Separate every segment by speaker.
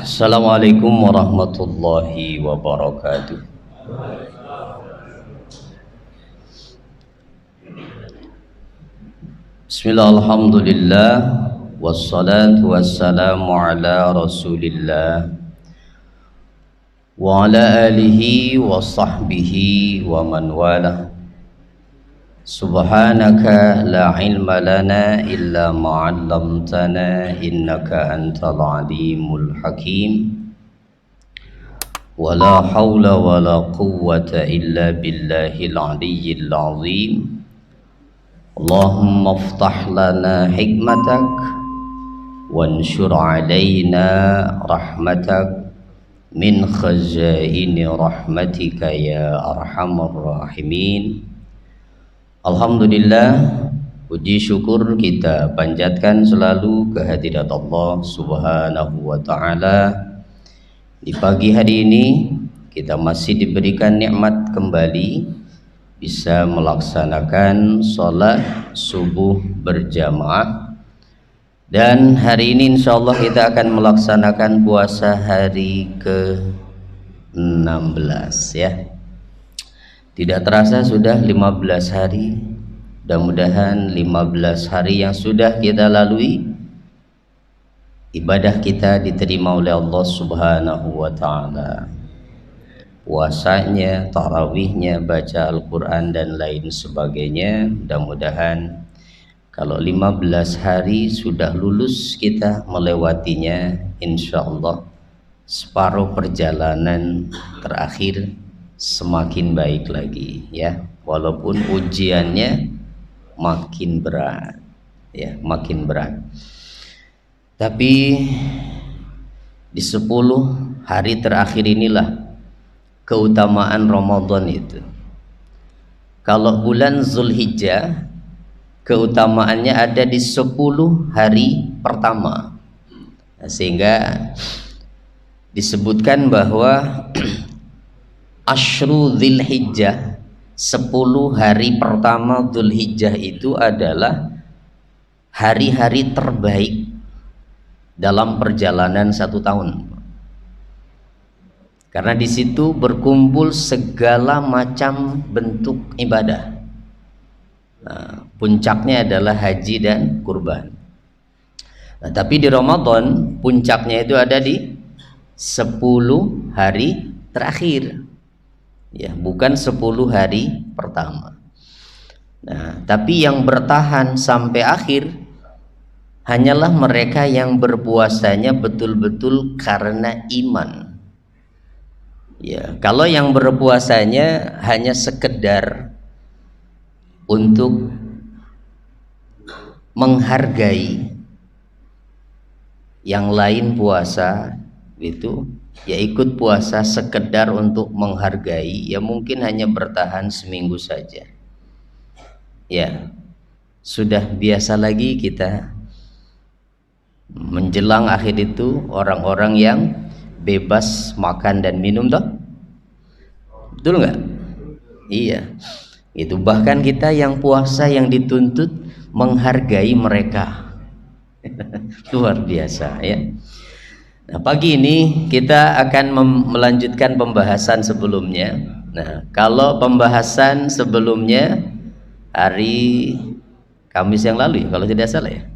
Speaker 1: Assalamualaikum warahmatullahi wabarakatuh. Bismillah, alhamdulillah, wassalatu wassalamu ala rasulillah wa ala alihi wa sahbihi wa man walah. Subhanaka la ilma lana illa ma 'allamtana innaka antal alimul hakim. Wala haula wala quwwata illa billahil aliyyil azim. Allahumma iftah lana hikmatak wanshur alaina rahmatak min khazaini rahmatika ya arhamar rahimin. Alhamdulillah, puji syukur kita panjatkan selalu kehadirat Allah Subhanahu wa ta'ala. Di pagi hari ini kita masih diberikan nikmat kembali bisa melaksanakan sholat subuh berjamaah. Dan hari ini insyaallah kita akan melaksanakan puasa hari ke-16 ya. Tidak terasa sudah 15 hari. Mudah-mudahan 15 hari yang sudah kita lalui, ibadah kita diterima oleh Allah Subhanahu wa ta'ala. Puasanya, tarawihnya, baca Al-Quran dan lain sebagainya. Mudah-mudahan kalau 15 hari sudah lulus kita melewatinya, insya Allah separuh perjalanan terakhir semakin baik lagi ya, walaupun ujiannya makin berat ya, makin berat. Tapi di 10 hari terakhir inilah keutamaan Ramadan itu. Kalau bulan Zulhijjah keutamaannya ada di 10 hari pertama. Sehingga disebutkan bahwa Asyru Dzulhijjah, 10 hari pertama Dzulhijjah itu adalah hari-hari terbaik dalam perjalanan 1 tahun. Karena di situ berkumpul segala macam bentuk ibadah. Nah, puncaknya adalah haji dan kurban. Nah, tapi di Ramadan puncaknya itu ada di 10 hari terakhir. Ya, bukan 10 hari pertama. Nah, tapi yang bertahan sampai akhir hanyalah mereka yang berpuasanya betul-betul karena iman. Ya, kalau yang berpuasanya hanya sekedar untuk menghargai yang lain puasa itu, ya ikut puasa sekedar untuk menghargai, ya mungkin hanya bertahan seminggu saja. Ya, sudah biasa lagi kita menjelang akhir itu orang-orang yang bebas makan dan minum toh. Betul nggak? Iya. Itu bahkan kita yang puasa yang dituntut menghargai mereka. Luar biasa ya. Nah, pagi ini kita akan melanjutkan pembahasan sebelumnya. Nah, kalau pembahasan sebelumnya hari Kamis yang lalu ya, kalau tidak salah ya.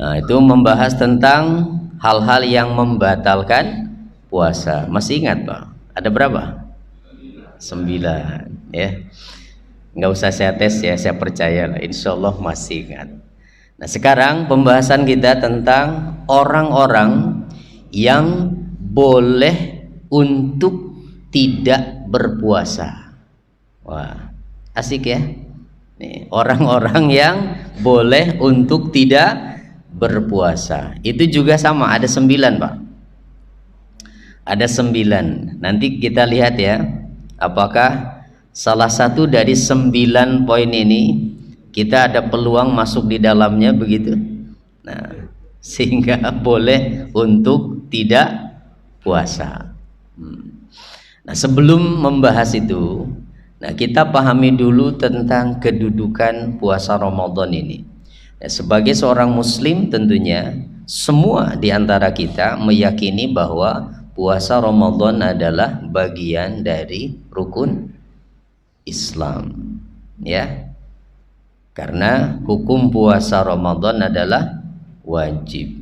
Speaker 1: Nah, itu membahas tentang hal-hal yang membatalkan puasa. Masih ingat Pak? Ada berapa? 9 ya. Nggak usah saya tes ya, saya percaya insya Allah masih ingat. Nah, sekarang pembahasan kita tentang orang-orang yang boleh untuk tidak berpuasa. Wah, asik ya. Nih, orang-orang yang boleh untuk tidak berpuasa. Itu juga sama, ada 9 Pak. Ada 9. Nanti kita lihat ya, apakah salah satu dari 9 poin ini kita ada peluang masuk di dalamnya begitu. Nah, sehingga boleh untuk tidak puasa. Nah, sebelum membahas itu, nah kita pahami dulu tentang kedudukan puasa Ramadan ini. Nah, sebagai seorang muslim tentunya semua di antara kita meyakini bahwa puasa Ramadan adalah bagian dari rukun Islam, ya. Karena hukum puasa Ramadan adalah wajib.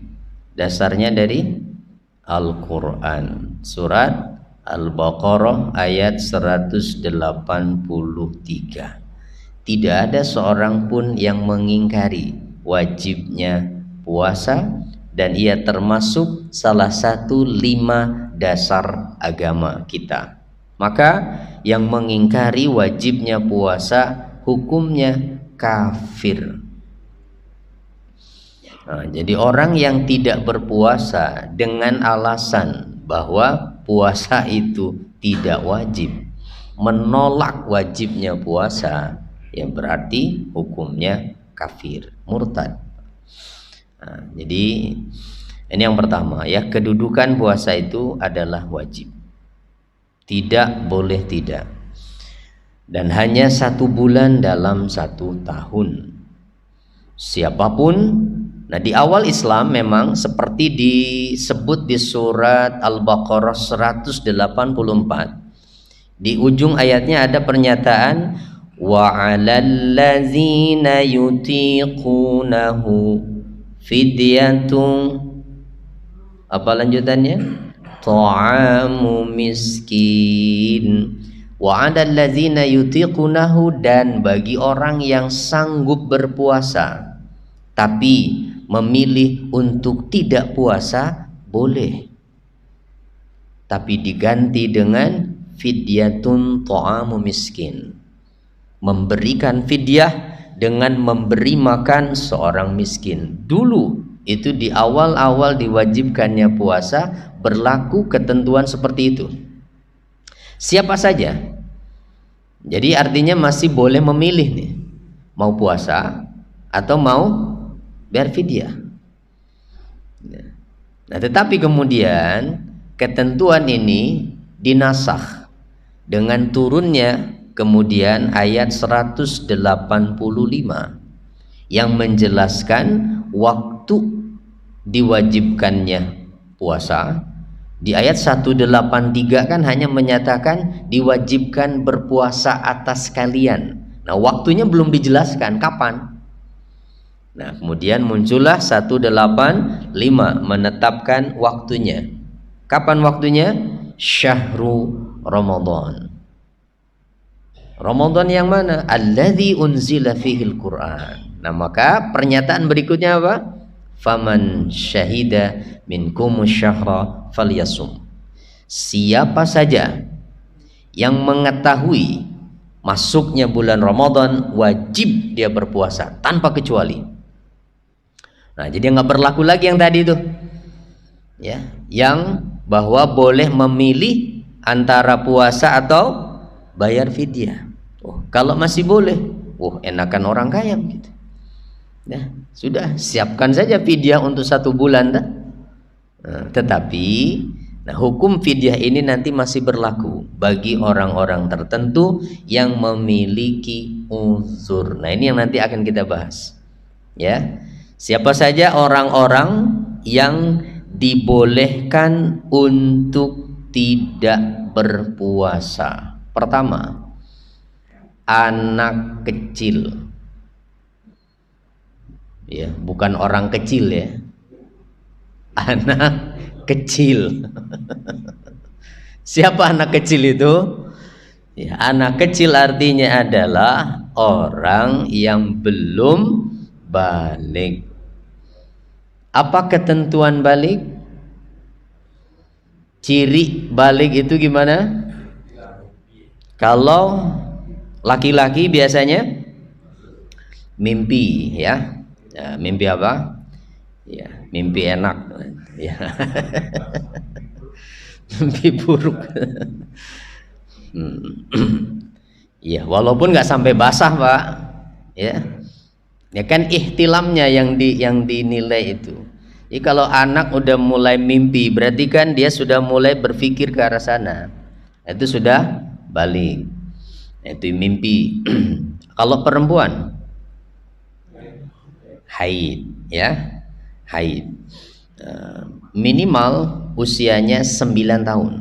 Speaker 1: Dasarnya dari Al-Qur'an, surat Al-Baqarah ayat 183. Tidak ada seorang pun yang mengingkari wajibnya puasa, dan ia termasuk salah satu 5 dasar agama kita. Maka yang mengingkari wajibnya puasa hukumnya kafir. Nah, jadi orang yang tidak berpuasa dengan alasan bahwa puasa itu tidak wajib, menolak wajibnya puasa, ya berarti hukumnya kafir, murtad. Nah, jadi ini yang pertama, ya, kedudukan puasa itu adalah wajib, tidak boleh tidak, dan hanya 1 bulan dalam 1 tahun. Siapapun. Nah, di awal Islam memang seperti disebut di surat Al-Baqarah 184, di ujung ayatnya ada pernyataan wa 'alal ladzina yutiqunahu fidyatun, apa lanjutannya? Ta'amu miskin. Wa 'alal ladzina yutiqunahu, dan bagi orang yang sanggup berpuasa tapi memilih untuk tidak puasa boleh, tapi diganti dengan fidyatun ta'amu miskin, memberikan fidyah dengan memberi makan seorang miskin. Dulu itu di awal-awal diwajibkannya puasa berlaku ketentuan seperti itu, siapa saja. Jadi artinya masih boleh memilih nih, mau puasa atau mau bayar fidyah. Nah, tetapi kemudian ketentuan ini dinasakh dengan turunnya kemudian ayat 185 yang menjelaskan waktu diwajibkannya puasa. Di ayat 183 kan hanya menyatakan diwajibkan berpuasa atas kalian. Nah, waktunya belum dijelaskan kapan. Nah, kemudian muncullah 185 menetapkan waktunya. Kapan waktunya? Syahrul Ramadan. Ramadan yang mana? Alladzi unzila fihil Qur'an. Nah, maka pernyataan berikutnya apa? Faman syahida minkumus syahra falyasum. Siapa saja yang mengetahui masuknya bulan Ramadan, wajib dia berpuasa tanpa kecuali. Nah, jadi nggak berlaku lagi yang tadi itu, ya, yang bahwa boleh memilih antara puasa atau bayar fidyah. Oh, kalau masih boleh, enakan orang kaya gitu. Nah, sudah siapkan saja fidyah untuk 1 bulan, dah. Nah, tetapi hukum fidyah ini nanti masih berlaku bagi orang-orang tertentu yang memiliki uzur. Nah, ini yang nanti akan kita bahas, ya. Siapa saja orang-orang yang dibolehkan untuk tidak berpuasa? Pertama, anak kecil. Ya, bukan orang kecil, ya. Anak kecil. Siapa anak kecil itu? Ya, anak kecil artinya adalah orang yang belum balik. Apa ketentuan balik? Ciri balik itu gimana? Kalau laki-laki biasanya mimpi, ya. Ya, mimpi apa? Ya, mimpi enak, ya. Mimpi buruk. Ya, walaupun nggak sampai basah, Pak, ya. Ya kan ihtilamnya yang dinilai itu. Jadi kalau anak udah mulai mimpi, berarti kan dia sudah mulai berpikir ke arah sana. Itu sudah balik. Itu mimpi. Kalau perempuan haid, ya. Haid. minimal usianya 9 tahun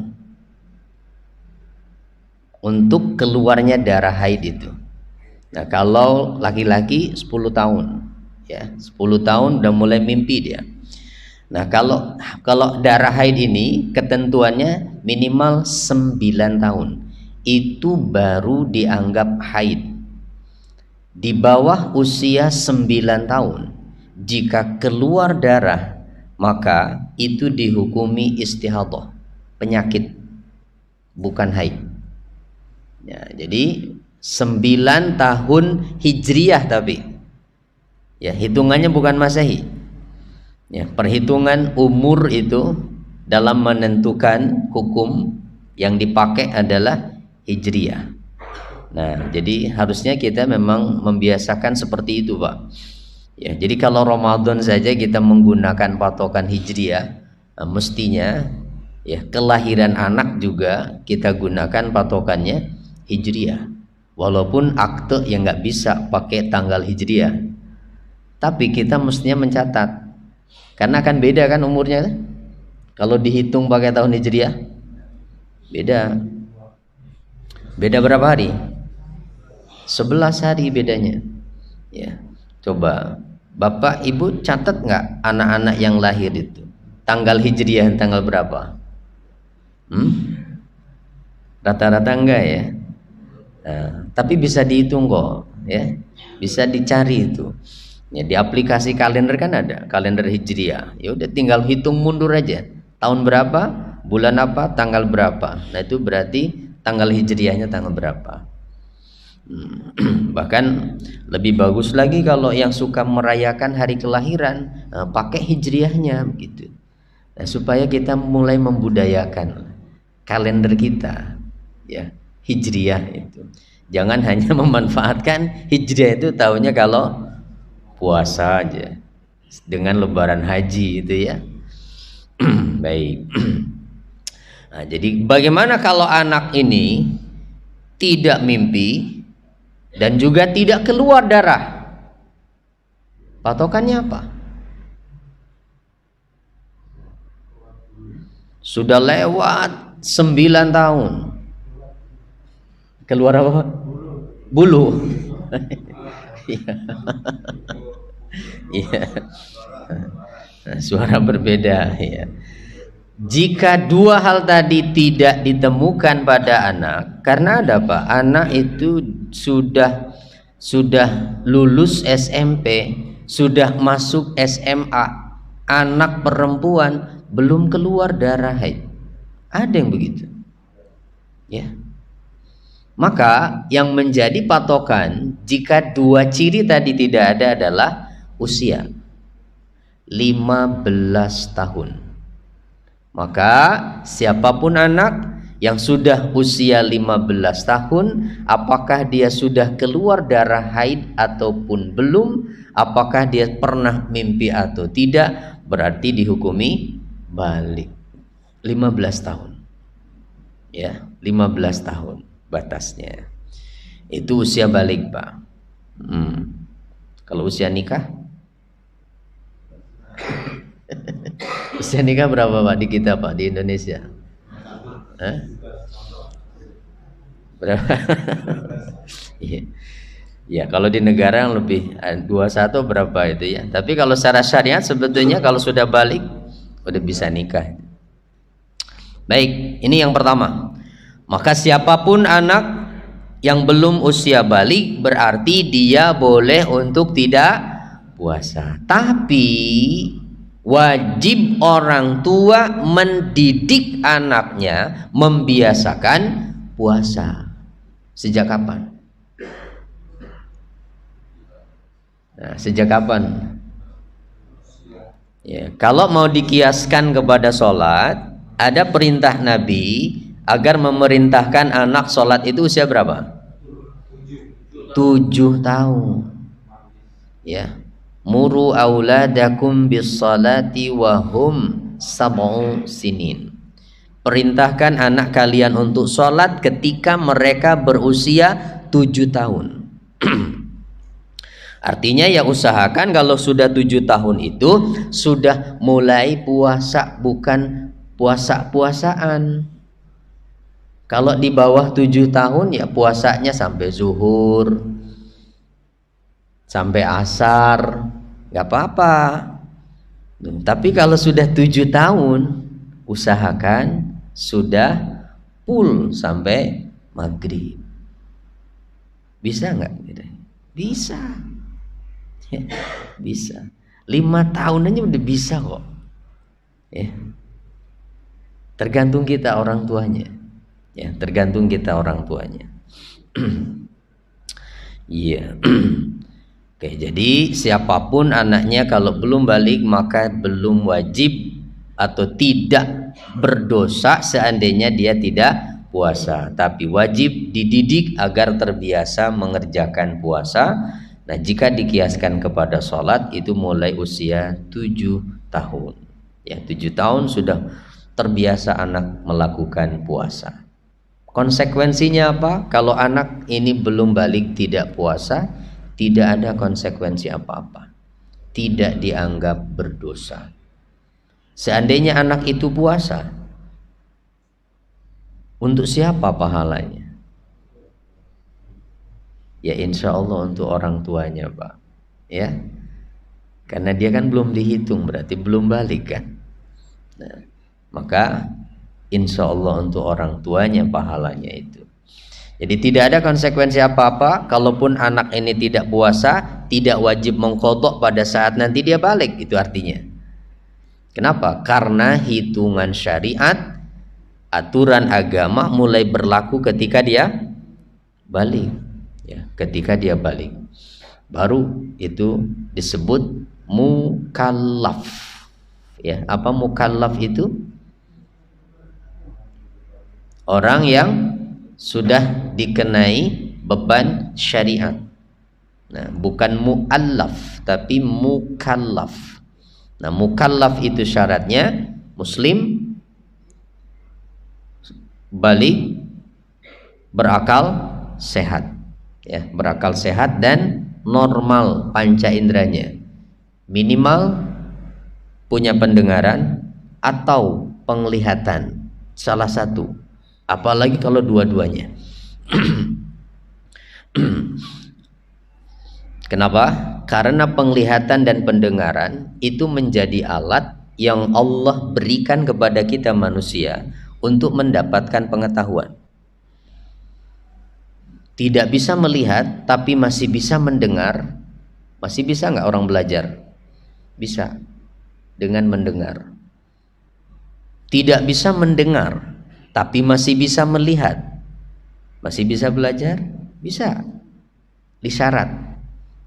Speaker 1: untuk keluarnya darah haid itu. Nah, kalau laki-laki 10 tahun, ya, 10 tahun udah mulai mimpi dia. Nah, kalau darah haid ini ketentuannya minimal 9 tahun. Itu baru dianggap haid. Di bawah usia 9 tahun, jika keluar darah, maka itu dihukumi istihadhah, penyakit, bukan haid. Ya, jadi 9 tahun hijriyah, tapi ya hitungannya bukan masehi. Ya, perhitungan umur itu dalam menentukan hukum yang dipakai adalah hijriyah. Nah, jadi harusnya kita memang membiasakan seperti itu, Pak. Ya, jadi kalau Ramadan saja kita menggunakan patokan hijriyah, mestinya ya kelahiran anak juga kita gunakan patokannya hijriyah. Walaupun akte yang nggak bisa pakai tanggal hijriyah, tapi kita mestinya mencatat. Karena kan beda kan umurnya kan? Kalau dihitung pakai tahun hijriyah beda. Beda berapa hari? 11 hari bedanya. Ya. Coba Bapak Ibu catat nggak anak-anak yang lahir itu? Tanggal hijriyah tanggal berapa? Rata-rata enggak ya? Nah, tapi bisa dihitung kok, ya. Bisa dicari itu. Ya, di aplikasi kalender kan ada kalender hijriyah. Ya udah tinggal hitung mundur aja. Tahun berapa, bulan apa, tanggal berapa. Nah, itu berarti tanggal hijriyahnya tanggal berapa. Bahkan lebih bagus lagi kalau yang suka merayakan hari kelahiran, pakai hijriyahnya begitu. Nah, supaya kita mulai membudayakan kalender kita, ya, hijriyah itu. Jangan hanya memanfaatkan hijriyah itu tahunya kalau puasa aja dengan lebaran haji itu ya. Baik. Nah, jadi bagaimana kalau anak ini tidak mimpi dan juga tidak keluar darah? Patokannya apa? Sudah lewat 9 tahun. Keluar apa? Bulu. Iya. Suara berbeda ya. Jika dua hal tadi tidak ditemukan pada anak, karena ada apa? Anak itu sudah lulus SMP, sudah masuk SMA, anak perempuan belum keluar darah haid. Ada yang begitu. Ya. Maka yang menjadi patokan jika dua ciri tadi tidak ada adalah usia 15 tahun. Maka siapapun anak yang sudah usia 15 tahun, apakah dia sudah keluar darah haid ataupun belum, apakah dia pernah mimpi atau tidak, berarti dihukumi balik. 15 tahun. Ya, 15 tahun batasnya. Itu usia balik, Pak. Kalau usia nikah? Usia nikah berapa, Pak, di kita, Pak, di Indonesia? Berapa? Iya. Ya, kalau di negara yang lebih 21 berapa itu ya. Tapi kalau secara syariat sebetulnya kalau sudah balik udah bisa nikah. Baik, ini yang pertama. Maka siapapun anak yang belum usia balik berarti dia boleh untuk tidak puasa. Tapi wajib orang tua mendidik anaknya membiasakan puasa. Sejak kapan? Nah, sejak kapan? Ya, kalau mau dikiaskan kepada sholat, ada perintah Nabi agar memerintahkan anak sholat itu usia berapa? 7 tahun. Ya. Muru auladakum bis salati wa hum sab'u sinin. Perintahkan anak kalian untuk sholat ketika mereka berusia 7 tahun. Artinya ya usahakan kalau sudah 7 tahun itu sudah mulai puasa, bukan puasa-puasaan. Kalau di bawah 7 tahun ya puasanya sampai zuhur, sampai asar, nggak apa-apa. Tapi kalau sudah 7 tahun, usahakan sudah full sampai maghrib. Bisa nggak? Bisa. Ya, bisa. 5 tahun aja udah bisa kok. Ya. Tergantung kita orang tuanya. Ya, tergantung kita orang tuanya. Iya. Oke, jadi siapapun anaknya kalau belum balik maka belum wajib atau tidak berdosa seandainya dia tidak puasa, tapi wajib dididik agar terbiasa mengerjakan puasa. Nah, jika dikiaskan kepada sholat itu mulai usia 7 tahun. Ya, 7 tahun sudah terbiasa anak melakukan puasa. Konsekuensinya apa? Kalau anak ini belum balik tidak puasa, tidak ada konsekuensi apa-apa. Tidak dianggap berdosa. Seandainya anak itu puasa, untuk siapa pahalanya? Ya insya Allah untuk orang tuanya, Pak. Ya, karena dia kan belum dihitung, berarti belum balik kan. Nah, maka insya Allah untuk orang tuanya pahalanya itu. Jadi tidak ada konsekuensi apa-apa. Kalaupun anak ini tidak puasa, tidak wajib mengqadha pada saat nanti dia balik. Itu artinya. Kenapa? Karena hitungan syariat, aturan agama mulai berlaku ketika dia balik. Ya, ketika dia balik. Baru itu disebut mukallaf. Ya, apa mukallaf itu? Orang yang sudah dikenai beban syariat. Nah, bukan mu'allaf tapi mukallaf. Nah, mukallaf itu syaratnya muslim, balik, berakal sehat. Ya, berakal sehat dan normal panca inderanya. Minimal punya pendengaran atau penglihatan, salah satu. Apalagi kalau dua-duanya. Kenapa? Karena penglihatan dan pendengaran itu menjadi alat yang Allah berikan kepada kita manusia untuk mendapatkan pengetahuan. Tidak bisa melihat tapi masih bisa mendengar. Masih bisa nggak orang belajar? Bisa, dengan mendengar. Tidak bisa mendengar tapi masih bisa melihat. Masih bisa belajar? Bisa. Isyarat.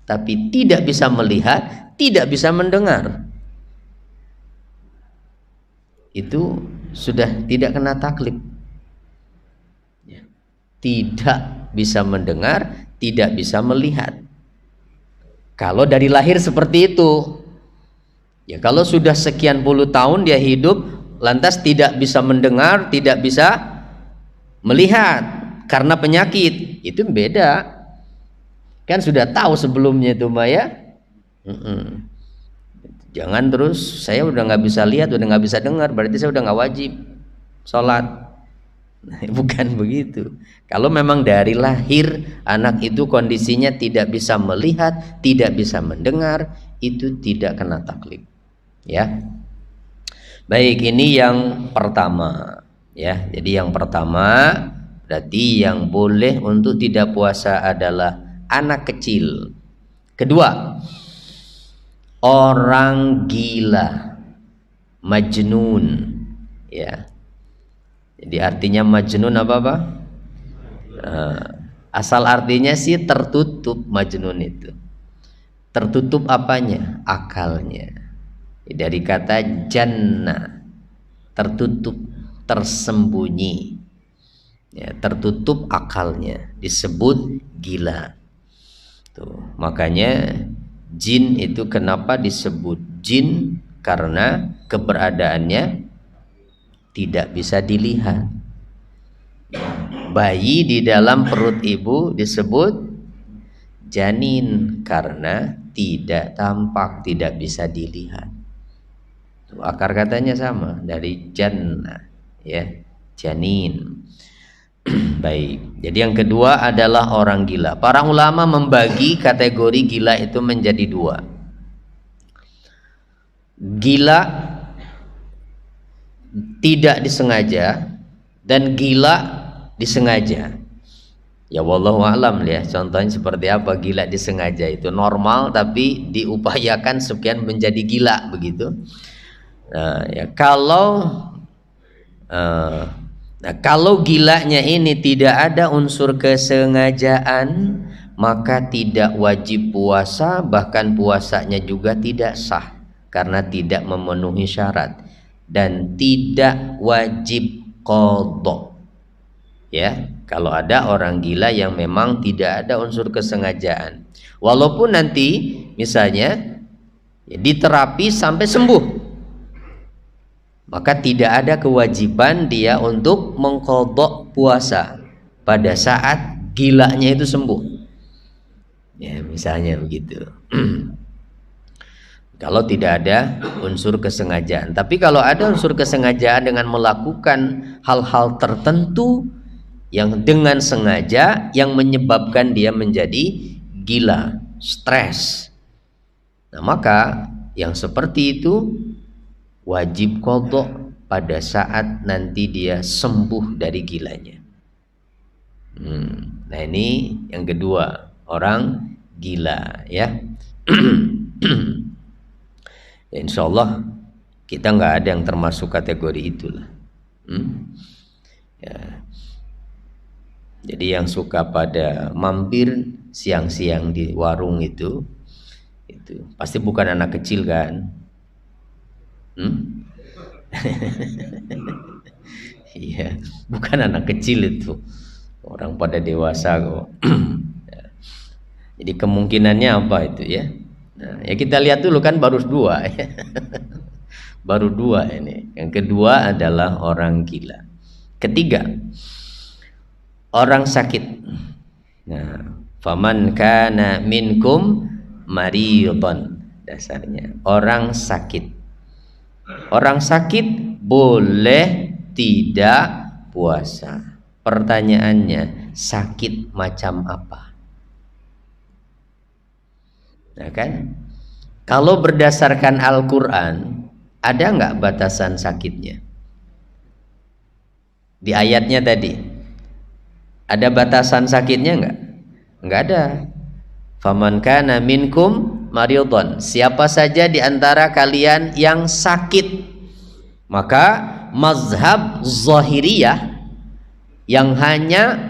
Speaker 1: Tapi tidak bisa melihat, tidak bisa mendengar. Itu sudah tidak kena taklif. Tidak bisa mendengar, tidak bisa melihat. Kalau dari lahir seperti itu. Ya, kalau sudah sekian puluh tahun dia hidup lantas tidak bisa mendengar, tidak bisa melihat karena penyakit, itu beda. Kan sudah tahu sebelumnya itu, Mbak ya. Jangan terus saya udah nggak bisa lihat, udah nggak bisa dengar, berarti saya udah nggak wajib sholat. Bukan begitu. Kalau memang dari lahir anak itu kondisinya tidak bisa melihat, tidak bisa mendengar, itu tidak kena taklif. Ya. Baik, ini yang pertama ya. Jadi yang pertama berarti yang boleh untuk tidak puasa adalah anak kecil. Kedua, orang gila, majnun ya. Jadi artinya majnun apa? Asal artinya sih tertutup majnun itu. Tertutup apanya? Akalnya. Dari kata janna, tertutup, tersembunyi ya, tertutup akalnya, disebut gila. Tuh, makanya jin itu kenapa disebut jin? Karena keberadaannya tidak bisa dilihat. Bayi di dalam perut ibu disebut janin karena tidak tampak, tidak bisa dilihat. Tuh, akar katanya sama dari jannah, ya, janin. Baik. Jadi yang kedua adalah orang gila. Para ulama membagi kategori gila itu menjadi dua. Gila tidak disengaja dan gila disengaja. Ya wallahu a'lam ya. Contohnya seperti apa gila disengaja itu? Normal tapi diupayakan sekian menjadi gila begitu. Nah, ya kalau gilanya ini tidak ada unsur kesengajaan, maka tidak wajib puasa, bahkan puasanya juga tidak sah karena tidak memenuhi syarat dan tidak wajib qadha. Ya, kalau ada orang gila yang memang tidak ada unsur kesengajaan, walaupun nanti misalnya ya, diterapi sampai sembuh, maka tidak ada kewajiban dia untuk mengqadha puasa pada saat gilanya itu sembuh. Ya, misalnya begitu. Kalau tidak ada unsur kesengajaan. Tapi kalau ada unsur kesengajaan dengan melakukan hal-hal tertentu yang dengan sengaja yang menyebabkan dia menjadi gila, stres, nah maka yang seperti itu wajib qadha pada saat nanti dia sembuh dari gilanya. Nah ini yang kedua, orang gila ya. Ya insya Allah kita nggak ada yang termasuk kategori itulah. Ya. Jadi yang suka pada mampir siang-siang di warung itu pasti bukan anak kecil kan? Iya, bukan anak kecil itu, orang pada dewasa kok. Jadi kemungkinannya apa itu ya? Nah, ya kita lihat dulu kan baru dua, ya. Baru dua ini. Yang kedua adalah orang gila. Ketiga, orang sakit. Nah, faman kana minkum maridun, dasarnya orang sakit. Orang sakit boleh tidak puasa. Pertanyaannya, sakit macam apa? Nah kan, kalau berdasarkan Al-Quran, ada nggak batasan sakitnya? Di ayatnya tadi, ada batasan sakitnya nggak? Nggak ada. Faman kana minkum maridun, siapa saja di antara kalian yang sakit, maka mazhab Zahiriyah yang hanya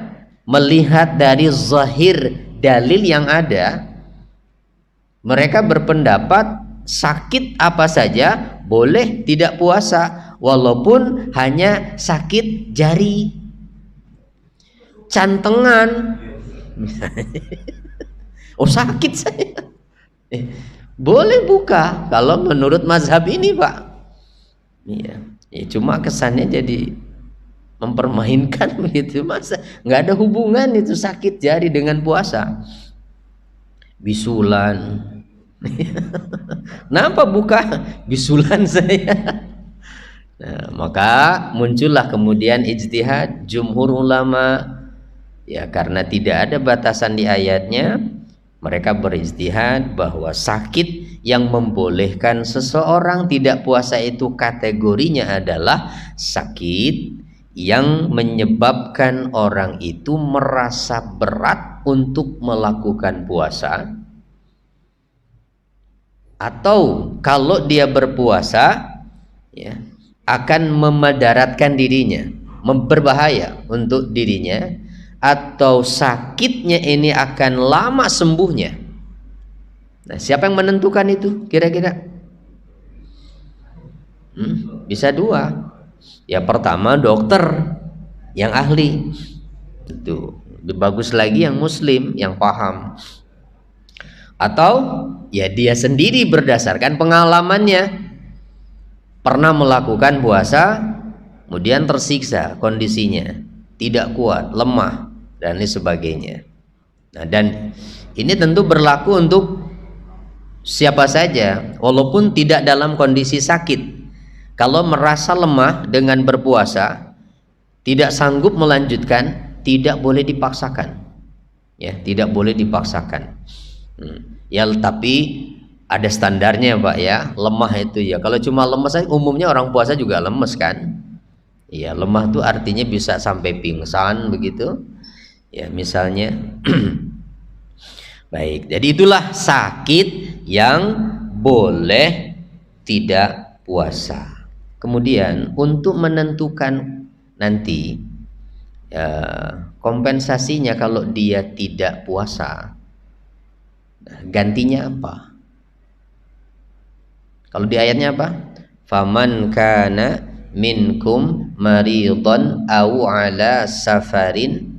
Speaker 1: melihat dari zahir dalil yang ada, mereka berpendapat sakit apa saja boleh tidak puasa, walaupun hanya sakit jari, cantengan. Oh sakit saya, boleh buka kalau menurut mazhab ini Pak. Iya, ya, cuma kesannya jadi mempermainkan begitu, masa nggak ada hubungan itu sakit jari dengan puasa. Bisulan, kenapa buka bisulan saya? Nah, maka muncullah kemudian ijtihad jumhur ulama, ya karena tidak ada batasan di ayatnya, mereka berijtihad bahwa sakit yang membolehkan seseorang tidak puasa itu kategorinya adalah sakit yang menyebabkan orang itu merasa berat untuk melakukan puasa, atau kalau dia berpuasa ya akan memadaratkan dirinya, berbahaya untuk dirinya, atau sakitnya ini akan lama sembuhnya. Nah, siapa yang menentukan itu kira-kira? Bisa dua. Ya pertama dokter yang ahli, itu lebih bagus lagi yang muslim yang paham, atau ya dia sendiri berdasarkan pengalamannya pernah melakukan puasa kemudian tersiksa kondisinya, tidak kuat, lemah dan lain sebagainya. Nah, dan Ini tentu berlaku untuk siapa saja, walaupun tidak dalam kondisi sakit. Kalau merasa lemah dengan berpuasa, tidak sanggup melanjutkan, tidak boleh dipaksakan. Ya, tidak boleh dipaksakan. Ya, tapi ada standarnya, Pak ya. Lemah itu ya. Kalau cuma lemes, umumnya orang puasa juga lemes kan. Ya, lemah itu artinya bisa sampai pingsan begitu. Ya, misalnya. Baik, jadi itulah sakit yang boleh tidak puasa. Kemudian untuk menentukan nanti kompensasinya kalau dia tidak puasa, gantinya apa? Kalau di ayatnya apa? Faman kana minkum maridhan aw ala safarin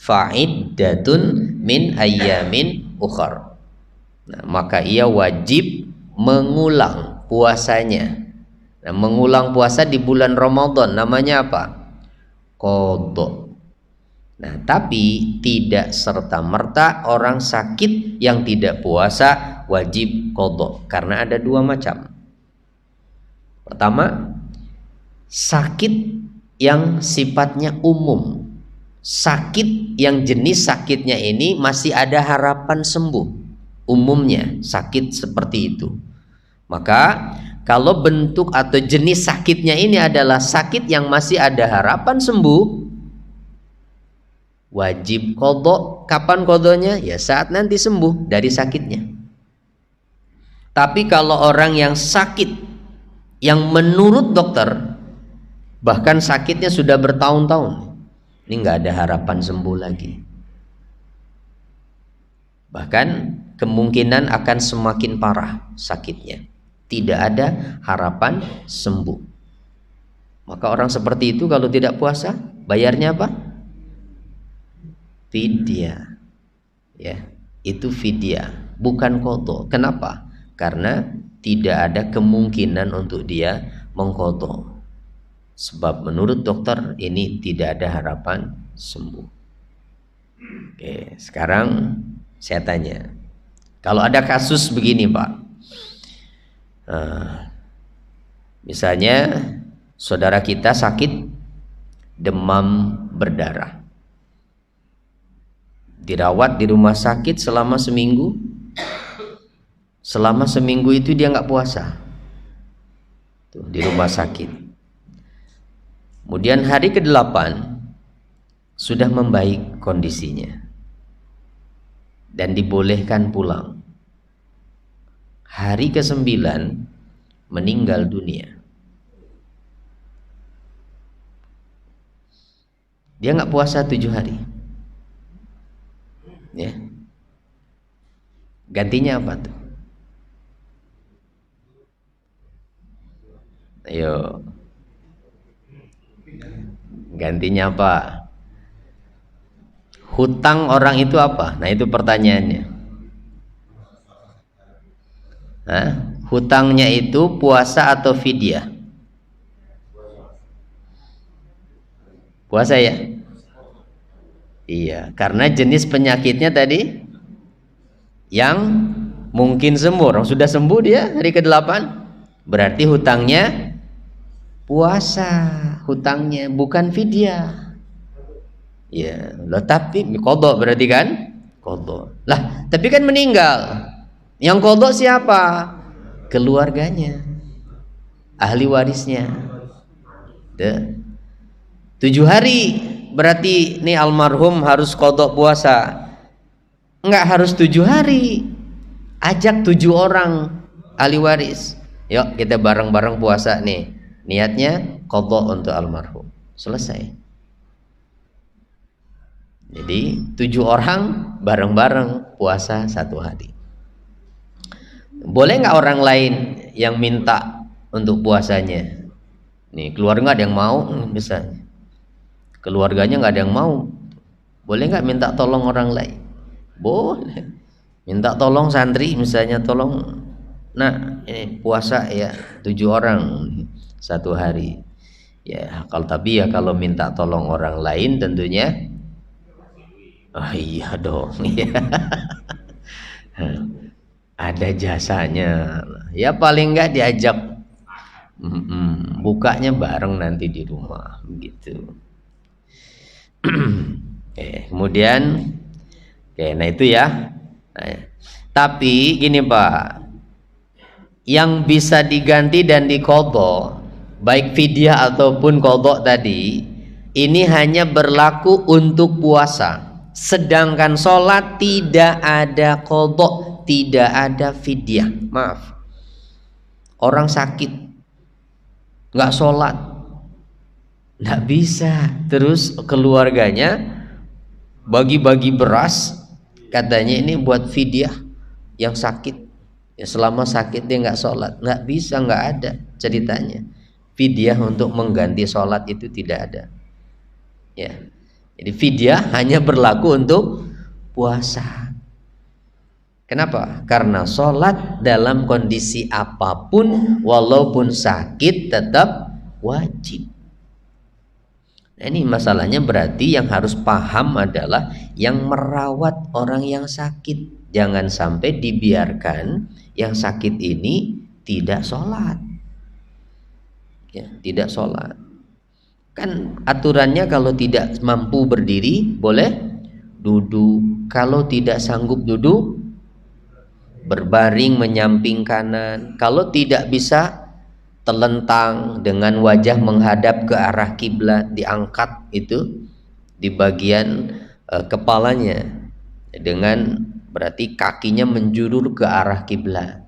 Speaker 1: fa'iddatun min ayyamin ukhar. Nah, maka ia wajib mengulang puasanya. Nah, mengulang puasa di bulan Ramadan namanya apa? Qadha. Nah, tapi tidak serta-merta orang sakit yang tidak puasa wajib qadha, karena ada dua macam. Pertama, sakit yang sifatnya umum. Sakit yang jenis sakitnya ini masih ada harapan sembuh. Umumnya sakit seperti itu. Maka kalau bentuk atau jenis sakitnya ini adalah sakit yang masih ada harapan sembuh, wajib qadha. Kapan qadhanya? Ya saat nanti sembuh dari sakitnya. Tapi kalau orang yang sakit yang menurut dokter bahkan sakitnya sudah bertahun-tahun, ini nggak ada harapan sembuh lagi, bahkan kemungkinan akan semakin parah sakitnya, tidak ada harapan sembuh, maka orang seperti itu kalau tidak puasa bayarnya apa? Fidyah. Ya, itu fidyah, bukan qadha. Kenapa? Karena tidak ada kemungkinan untuk dia mengqadha. Sebab menurut dokter ini tidak ada harapan sembuh. Oke, sekarang saya tanya, kalau ada kasus begini Pak, misalnya saudara kita sakit demam berdarah, dirawat di rumah sakit selama seminggu. Selama seminggu itu dia nggak puasa tuh, di rumah sakit. Kemudian hari ke-8 sudah membaik kondisinya dan dibolehkan pulang. Hari ke-9 meninggal dunia. Dia nggak puasa 7 hari. Ya. Gantinya apa tuh? Ayo. Gantinya apa? Hutang orang itu apa? Nah, itu pertanyaannya. Hah? Hutangnya itu puasa atau fidyah? Puasa ya? Iya, karena jenis penyakitnya tadi yang mungkin sembuh. Orang sudah sembuh dia hari ke-8, berarti hutangnya puasa, hutangnya bukan fidyah. Ya, loh, tapi qadha berarti kan? Qadha. Lah, tapi kan meninggal. Yang qadha siapa? Keluarganya. Ahli warisnya. 7 hari berarti nih almarhum harus qadha puasa. Enggak harus 7 hari. Ajak 7 orang ahli waris. Yuk kita bareng-bareng puasa nih. Niatnya qadha untuk almarhum. Selesai. Jadi 7 orang bareng-bareng puasa 1 hari. Boleh nggak orang lain yang minta untuk puasanya? Nih keluarga ada yang mau misalnya. Keluarganya nggak ada yang mau. Boleh nggak minta tolong orang lain? Boleh. Minta tolong santri misalnya, tolong nah ini puasa ya 7 orang 1 hari. Ya, kalau tapi ya kalau minta tolong orang lain tentunya Ah iya dong. Iya. Ada jasanya. Ya paling nggak diajak bukanya bareng nanti di rumah gitu. Kemudian nah itu ya. Nah, tapi gini Pak, yang bisa diganti dan diqadha baik fidyah ataupun qadha tadi ini hanya berlaku untuk puasa, sedangkan sholat tidak ada qadha, tidak ada fidyah. Maaf, orang sakit nggak sholat nggak bisa, terus keluarganya bagi-bagi beras katanya ini buat fidyah yang sakit. Ya, selama sakit dia nggak sholat, nggak bisa, nggak ada ceritanya. Fidyah untuk mengganti sholat itu tidak ada. Ya, jadi fidyah hanya berlaku untuk puasa. Kenapa? Karena sholat dalam kondisi apapun, walaupun sakit tetap wajib. Nah, ini masalahnya berarti yang harus paham adalah yang merawat orang yang sakit. Jangan sampai dibiarkan yang sakit ini tidak sholat. Ya, tidak sholat. Kan aturannya kalau tidak mampu berdiri boleh duduk. Kalau tidak sanggup duduk berbaring menyamping kanan. Kalau tidak bisa telentang dengan wajah menghadap ke arah kiblat, diangkat itu di bagian kepalanya dengan berarti kakinya menjulur ke arah kiblat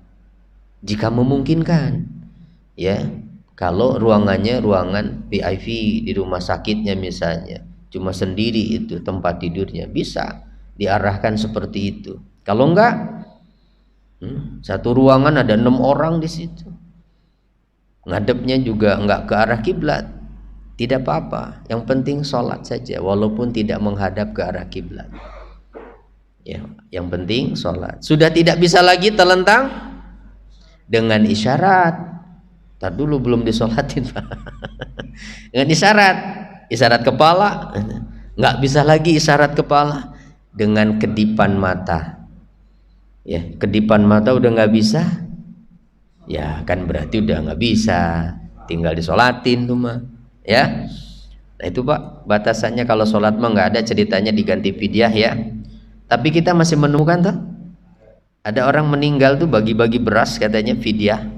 Speaker 1: jika memungkinkan. Ya, kalau ruangannya ruangan VIP di rumah sakitnya misalnya cuma sendiri itu tempat tidurnya, bisa diarahkan seperti itu. Kalau enggak, satu ruangan ada 6 orang di situ, ngadepnya juga enggak ke arah kiblat, tidak apa-apa, yang penting sholat saja walaupun tidak menghadap ke arah kiblat. Ya, yang penting sholat. Sudah tidak bisa lagi telentang, dengan isyarat. Tar dulu belum disolatin Pak. Dengan isyarat kepala, nggak bisa lagi isyarat kepala, dengan kedipan mata. Ya, kedipan mata udah nggak bisa, ya kan berarti udah nggak bisa, tinggal disolatin tuh mah. Ya, nah itu Pak batasannya. Kalau sholat mah nggak ada ceritanya diganti fidyah ya. Tapi kita masih menemukan tuh ada orang meninggal tuh bagi-bagi beras katanya fidyah.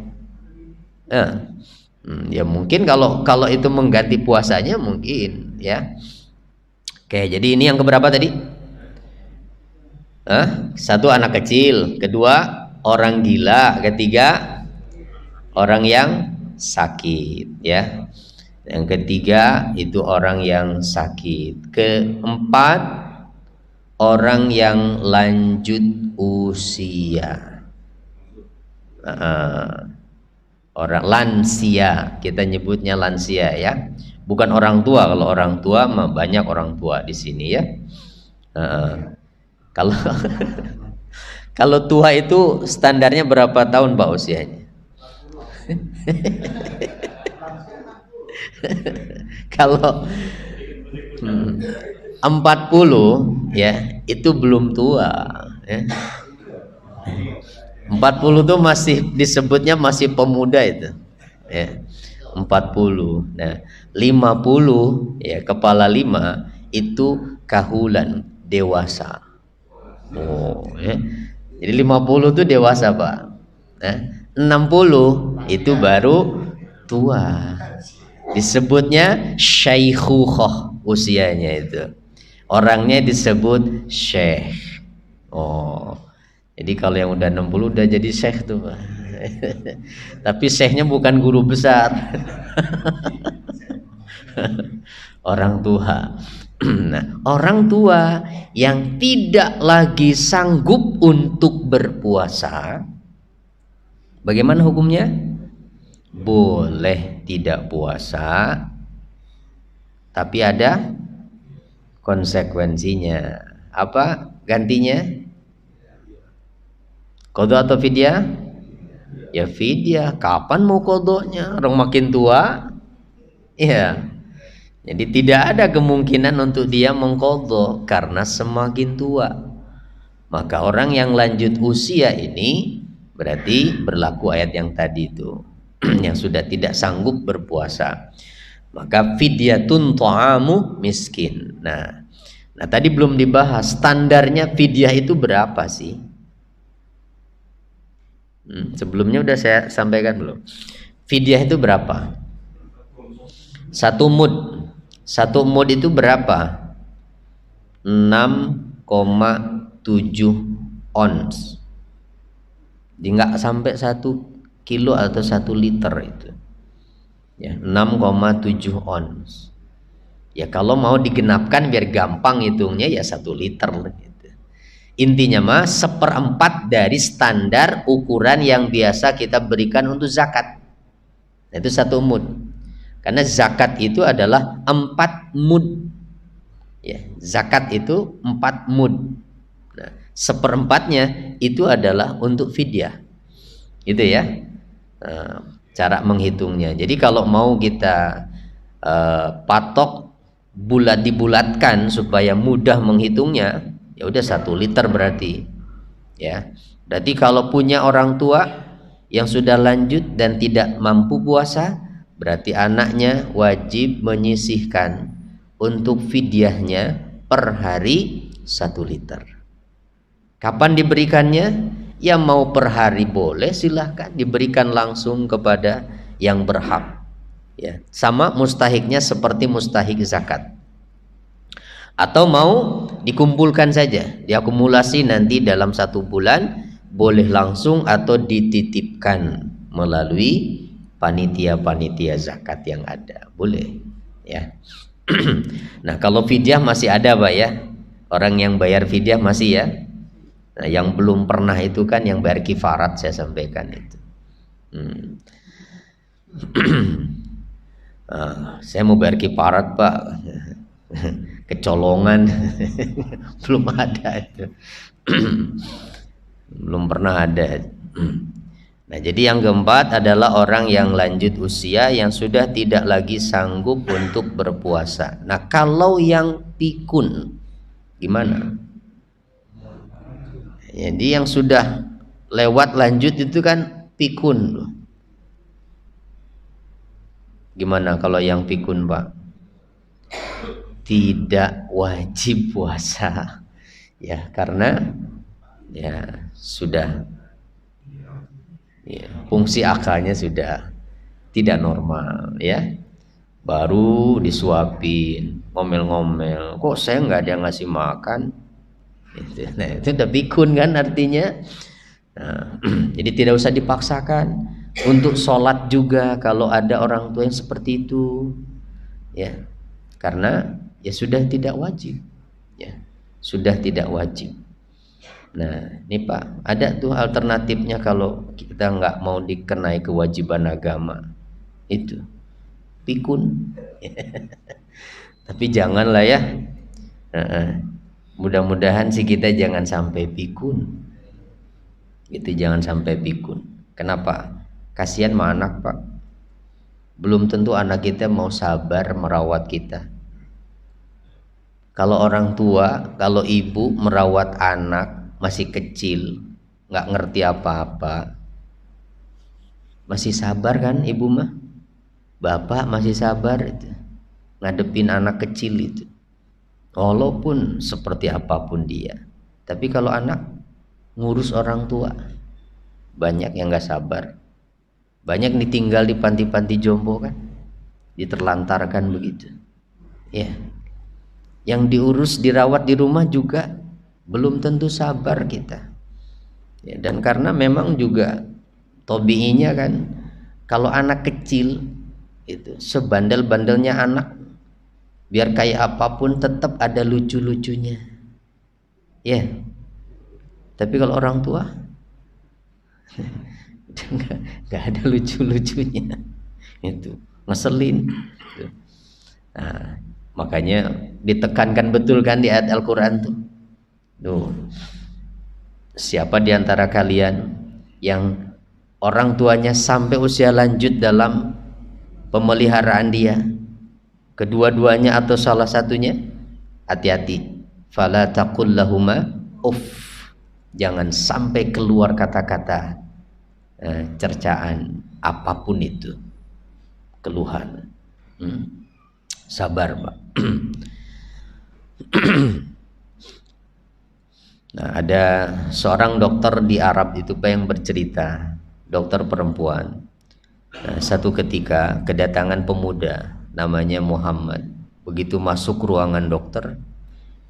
Speaker 1: Ya mungkin kalau itu mengganti puasanya mungkin ya. Oke, jadi ini yang keberapa tadi? Satu anak kecil, kedua orang gila, ketiga orang yang sakit ya. Yang ketiga itu orang yang sakit. Keempat orang yang lanjut usia. Orang lansia, kita nyebutnya lansia ya. Bukan orang tua. Kalau orang tua mah banyak orang tua di sini ya. Kalau kalau tua itu standarnya berapa tahun Pak usianya? Kalau 40 ya itu belum tua ya. 40 tuh masih disebutnya masih pemuda itu ya. 40. Nah 50 ya, kepala 5 itu kahulan, dewasa. Ya. Jadi 50 itu dewasa Pak. Nah, 60 itu baru tua. Disebutnya syaikhukhah usianya itu. Orangnya disebut syekh. Jadi kalau yang udah 60 udah jadi syekh tuh Pak. Tapi syekhnya bukan guru besar. Orang tua. Nah, orang tua yang tidak lagi sanggup untuk berpuasa, bagaimana hukumnya? Boleh tidak puasa, tapi ada konsekuensinya. Apa gantinya? Qadha atau fidyah? Ya fidyah. Kapan mau qadhanya? Orang makin tua. Iya. Jadi tidak ada kemungkinan untuk dia mengqadha karena semakin tua. Maka orang yang lanjut usia ini berarti berlaku ayat yang tadi itu yang sudah tidak sanggup berpuasa. Maka fidyatun ta'amu miskin. Nah, tadi belum dibahas standarnya fidyah itu berapa sih? Sebelumnya udah saya sampaikan belum? Fidyah itu berapa? 1 mud. 1 mud itu berapa? 6,7 ons. Jadi nggak sampai 1 kilo atau 1 liter itu. Ya, 6,7 ons. Ya kalau mau digenapkan biar gampang hitungnya ya 1 liter gitu. Intinya mah 1/4 dari standar ukuran yang biasa kita berikan untuk zakat. Nah, itu 1 mud. Karena zakat itu adalah 4 mud. Ya, zakat itu 4 mud. Nah, 1/4-nya itu adalah untuk fidyah. Itu ya. Nah, cara menghitungnya. Jadi kalau mau kita patok dibulatkan supaya mudah menghitungnya, ya udah 1 liter berarti. Ya. Berarti kalau punya orang tua yang sudah lanjut dan tidak mampu puasa, berarti anaknya wajib menyisihkan untuk fidyahnya per hari 1 liter. Kapan diberikannya? Ya mau per hari boleh, silahkan diberikan langsung kepada yang berhak. Ya, sama mustahiknya seperti mustahik zakat. Atau mau dikumpulkan saja, diakumulasi nanti dalam 1 bulan, boleh langsung atau dititipkan melalui panitia-panitia zakat yang ada, boleh ya. Nah kalau fidyah masih ada Pak ya, orang yang bayar fidyah masih ya. Nah yang belum pernah itu kan yang bayar kifarat, saya sampaikan itu. Saya mau bayar kifarat Pak, kecolongan. Belum ada itu. Belum pernah ada. Nah jadi yang keempat adalah orang yang lanjut usia yang sudah tidak lagi sanggup untuk berpuasa. Nah kalau yang pikun gimana? Jadi yang sudah lewat lanjut itu kan pikun. Gimana kalau yang pikun Pak? Tidak wajib puasa. Ya karena ya sudah, ya, fungsi akalnya sudah tidak normal ya. Baru disuapin, ngomel-ngomel, kok saya nggak ada yang ngasih makan. Nah itu udah pikun kan artinya. Nah, jadi tidak usah dipaksakan. Untuk sholat juga kalau ada orang tua yang seperti itu ya, karena ya sudah tidak wajib ya, sudah tidak wajib. Nah ini Pak, ada tuh alternatifnya kalau kita nggak mau dikenai kewajiban agama, itu pikun. Tapi janganlah ya, mudah-mudahan sih kita jangan sampai pikun. Itu jangan sampai pikun. Kenapa? Kasihan sama anak Pak. Belum tentu anak kita mau sabar merawat kita. Kalau orang tua, kalau ibu merawat anak masih kecil, nggak ngerti apa-apa, masih sabar kan ibu mah? Bapak masih sabar itu ngadepin anak kecil itu, walaupun seperti apapun dia. Tapi kalau anak ngurus orang tua, banyak yang nggak sabar, banyak ditinggal di panti-panti jompo kan, diterlantarkan begitu ya. Yang diurus dirawat di rumah juga belum tentu sabar kita ya. Dan karena memang juga tobiinya kan, kalau anak kecil itu sebandel-bandelnya anak, biar kayak apapun tetap ada lucu-lucunya ya. Tapi kalau orang tua nggak ada lucu-lucunya, itu ngeselin. Nah, makanya ditekankan betul kan di ayat Al-Quran tuh, siapa di antara kalian yang orang tuanya sampai usia lanjut dalam pemeliharaan dia, kedua-duanya atau salah satunya, hati-hati. Fala taqul lahuma uff. Jangan sampai keluar kata-kata cercaan apapun itu, keluhan. Sabar, Pak. Nah, ada seorang dokter di Arab itu Pak yang bercerita, dokter perempuan. Nah, satu ketika kedatangan pemuda namanya Muhammad. Begitu masuk ruangan dokter,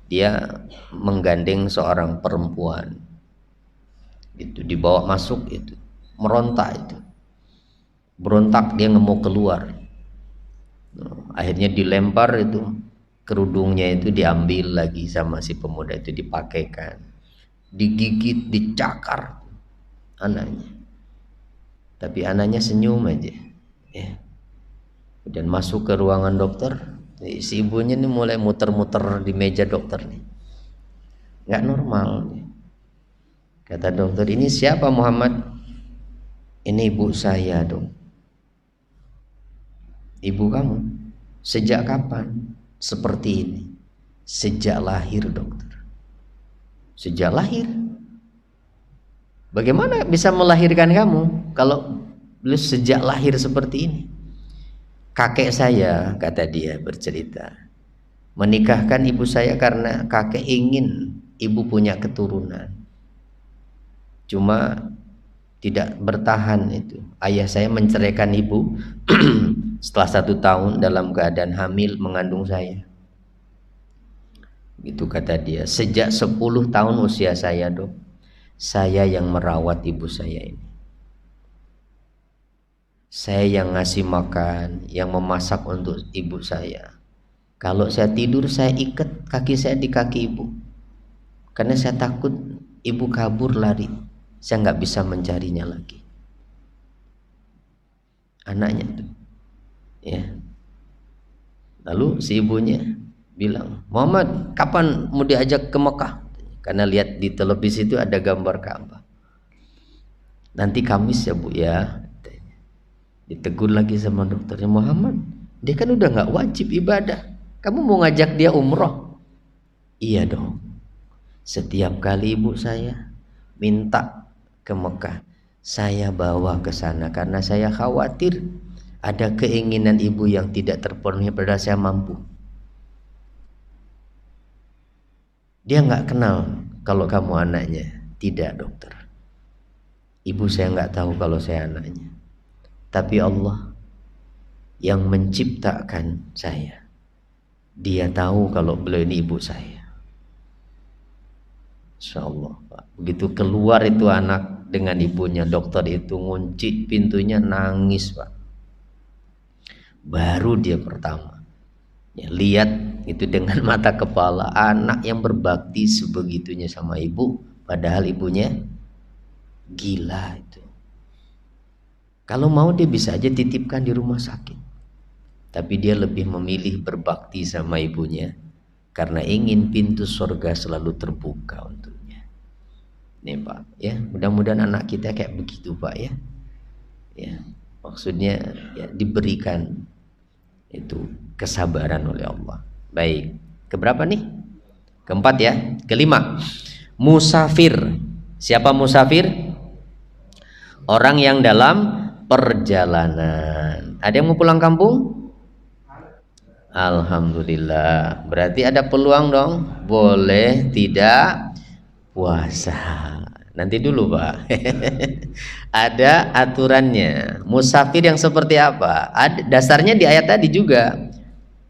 Speaker 1: dia menggandeng seorang perempuan. Itu dibawa masuk, itu merontak, itu berontak, dia nggak mau keluar. Akhirnya dilempar, itu kerudungnya itu diambil lagi sama si pemuda itu, dipakaikan, digigit, dicakar anaknya, tapi anaknya senyum aja ya. Dan masuk ke ruangan dokter, si ibunya ini mulai muter-muter di meja dokter nih, nggak normal nih. Kata dokter, ini siapa Muhammad? Ini ibu saya, Dok. Ibu kamu? Sejak kapan seperti ini? Sejak lahir, dokter. Sejak lahir? Bagaimana bisa melahirkan kamu kalau sejak lahir seperti ini? Kakek saya, kata dia bercerita, menikahkan ibu saya karena kakek ingin ibu punya keturunan. Cuma tidak bertahan itu. Ayah saya menceraikan ibu setelah 1 tahun dalam keadaan hamil mengandung saya. Itu kata dia. Sejak 10 tahun usia saya, Dok, saya yang merawat ibu saya ini. Saya yang ngasih makan, yang memasak untuk ibu saya. Kalau saya tidur, saya ikat kaki saya di kaki ibu, karena saya takut ibu kabur lari, saya nggak bisa mencarinya lagi. Anaknya tuh, ya. Lalu si ibunya bilang, Muhammad, kapan mau diajak ke Mekah? Karena lihat di televisi itu ada gambar Ka'bah. Nanti Kamis ya Bu ya. Ditegur lagi sama dokternya, Muhammad, dia kan udah nggak wajib ibadah, kamu mau ngajak dia umroh? Iya dong. Setiap kali ibu saya minta ke Mekah, saya bawa ke sana karena saya khawatir ada keinginan ibu yang tidak terpenuhi padahal saya mampu. Dia nggak kenal kalau kamu anaknya. Tidak, dokter. Ibu saya nggak tahu kalau saya anaknya. Tapi Allah yang menciptakan saya, Dia tahu kalau beliau ini ibu saya. Insyaallah, Pak. Begitu keluar itu anak dengan ibunya, dokter itu ngunci pintunya, nangis, Pak. Baru dia pertama ya, lihat itu dengan mata kepala anak yang berbakti sebegitunya sama ibu, padahal ibunya gila itu. Kalau mau dia bisa aja titipkan di rumah sakit, tapi dia lebih memilih berbakti sama ibunya karena ingin pintu surga selalu terbuka untuknya. Nih Pak, ya mudah-mudahan anak kita kayak begitu Pak ya. Ya maksudnya ya, diberikan itu kesabaran oleh Allah. Baik, keberapa nih? Keempat ya. Kelima, musafir. Siapa musafir? Orang yang dalam perjalanan. Ada yang mau pulang kampung? Alhamdulillah. Berarti ada peluang dong. Boleh tidak puasa. Nanti dulu Pak. Ada aturannya. Musafir yang seperti apa? Dasarnya di ayat tadi juga.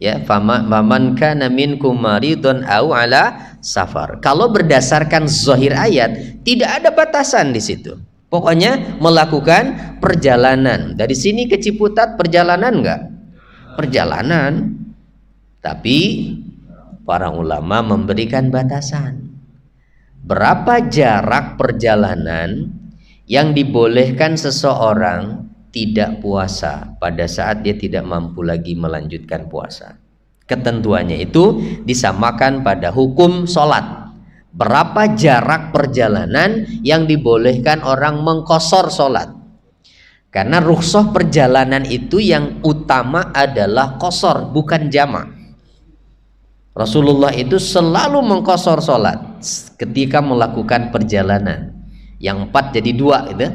Speaker 1: Ya, faman kana minkum maridun au ala safar. Kalau berdasarkan zahir ayat, tidak ada batasan di situ. Pokoknya melakukan perjalanan. Dari sini ke Ciputat perjalanan enggak? Perjalanan. Tapi para ulama memberikan batasan. Berapa jarak perjalanan yang dibolehkan seseorang tidak puasa pada saat dia tidak mampu lagi melanjutkan puasa? Ketentuannya itu disamakan pada hukum sholat. Berapa jarak perjalanan yang dibolehkan orang mengqashar sholat? Karena rukhsah perjalanan itu yang utama adalah qasar, bukan jamak. Rasulullah itu selalu mengqasar sholat ketika melakukan perjalanan. Yang 4 jadi 2 gitu.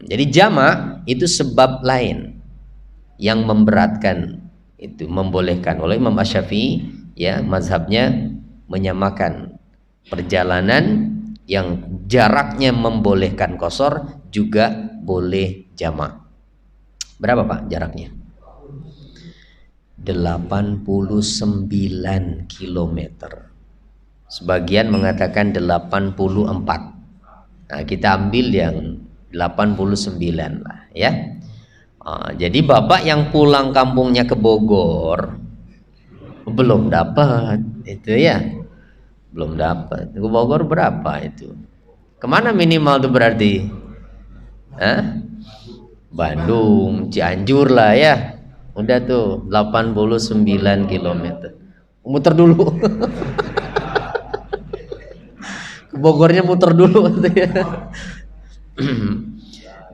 Speaker 1: Jadi jamak itu sebab lain yang memberatkan, itu membolehkan oleh Imam Asy-Syafi'i, ya, mazhabnya menyamakan perjalanan yang jaraknya membolehkan qasar juga boleh jamak. Berapa Pak jaraknya? 89 kilometer. Sebagian mengatakan 84. Nah, kita ambil yang 89 lah, ya. Jadi bapak yang pulang kampungnya ke Bogor belum dapat itu, ya, belum dapat. Ke Bogor berapa itu? Kemana minimal tuh berarti? Bandung, Cianjur lah, ya. Udah tuh 89 kilometer. Muter dulu. Ke Bogornya muter dulu.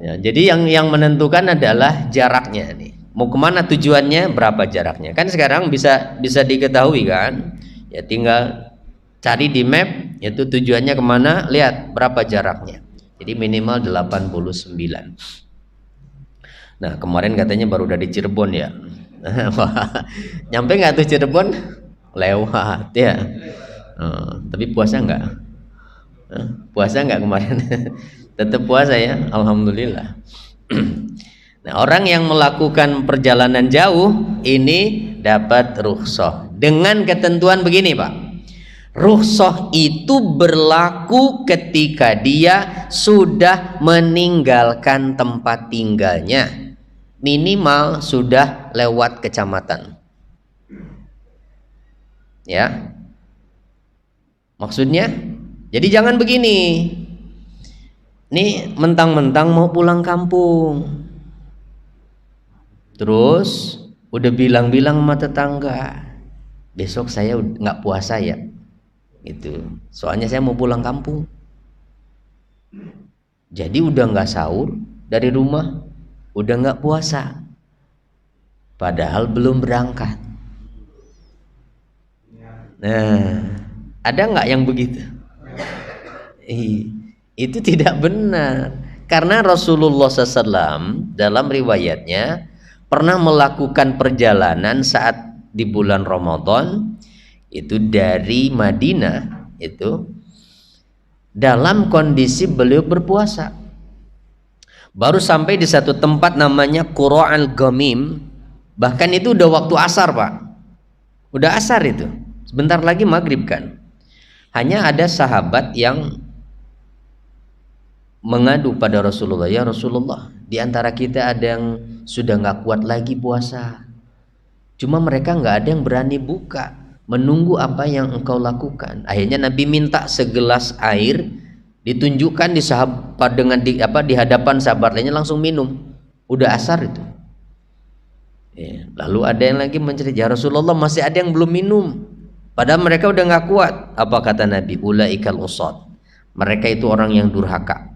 Speaker 1: Ya, jadi yang menentukan adalah jaraknya nih. Mau kemana tujuannya, berapa jaraknya. Kan sekarang bisa diketahui kan. Ya tinggal cari di map, itu tujuannya kemana, lihat berapa jaraknya. Jadi minimal 89. Nah kemarin katanya baru dari Cirebon, ya. Nyampe nggak tuh Cirebon? Lewat, ya. Tapi puasa nggak? Puasa nggak kemarin? Tetap puasa, ya, alhamdulillah. Nah, orang yang melakukan perjalanan jauh ini dapat rukhsah dengan ketentuan begini, Pak. Rukhsah itu berlaku ketika dia sudah meninggalkan tempat tinggalnya, minimal sudah lewat kecamatan. Ya. Maksudnya? Jadi jangan begini. Nih mentang-mentang mau pulang kampung, terus udah bilang-bilang sama tetangga, besok saya nggak puasa, ya, gitu. Soalnya saya mau pulang kampung. Jadi udah nggak sahur dari rumah, udah nggak puasa, padahal belum berangkat. Nah, ada nggak yang begitu? Itu tidak benar, karena Rasulullah SAW dalam riwayatnya pernah melakukan perjalanan saat di bulan Ramadan itu dari Madinah, itu dalam kondisi beliau berpuasa. Baru sampai di satu tempat namanya Qura al-Ghamim, bahkan itu udah waktu asar, Pak, udah asar itu, sebentar lagi maghrib kan. Hanya ada sahabat yang mengadu pada Rasulullah, ya Rasulullah, di antara kita ada yang sudah nggak kuat lagi puasa, cuma mereka nggak ada yang berani buka, menunggu apa yang engkau lakukan. Akhirnya Nabi minta segelas air, ditunjukkan di sahabat dengan di hadapan sahabat lainnya, langsung minum, udah asar itu. Ya, lalu ada yang lagi mencerita, ya Rasulullah, masih ada yang belum minum, padahal mereka udah nggak kuat. Apa kata Nabi? Ulaikal usad, mereka itu orang yang durhaka.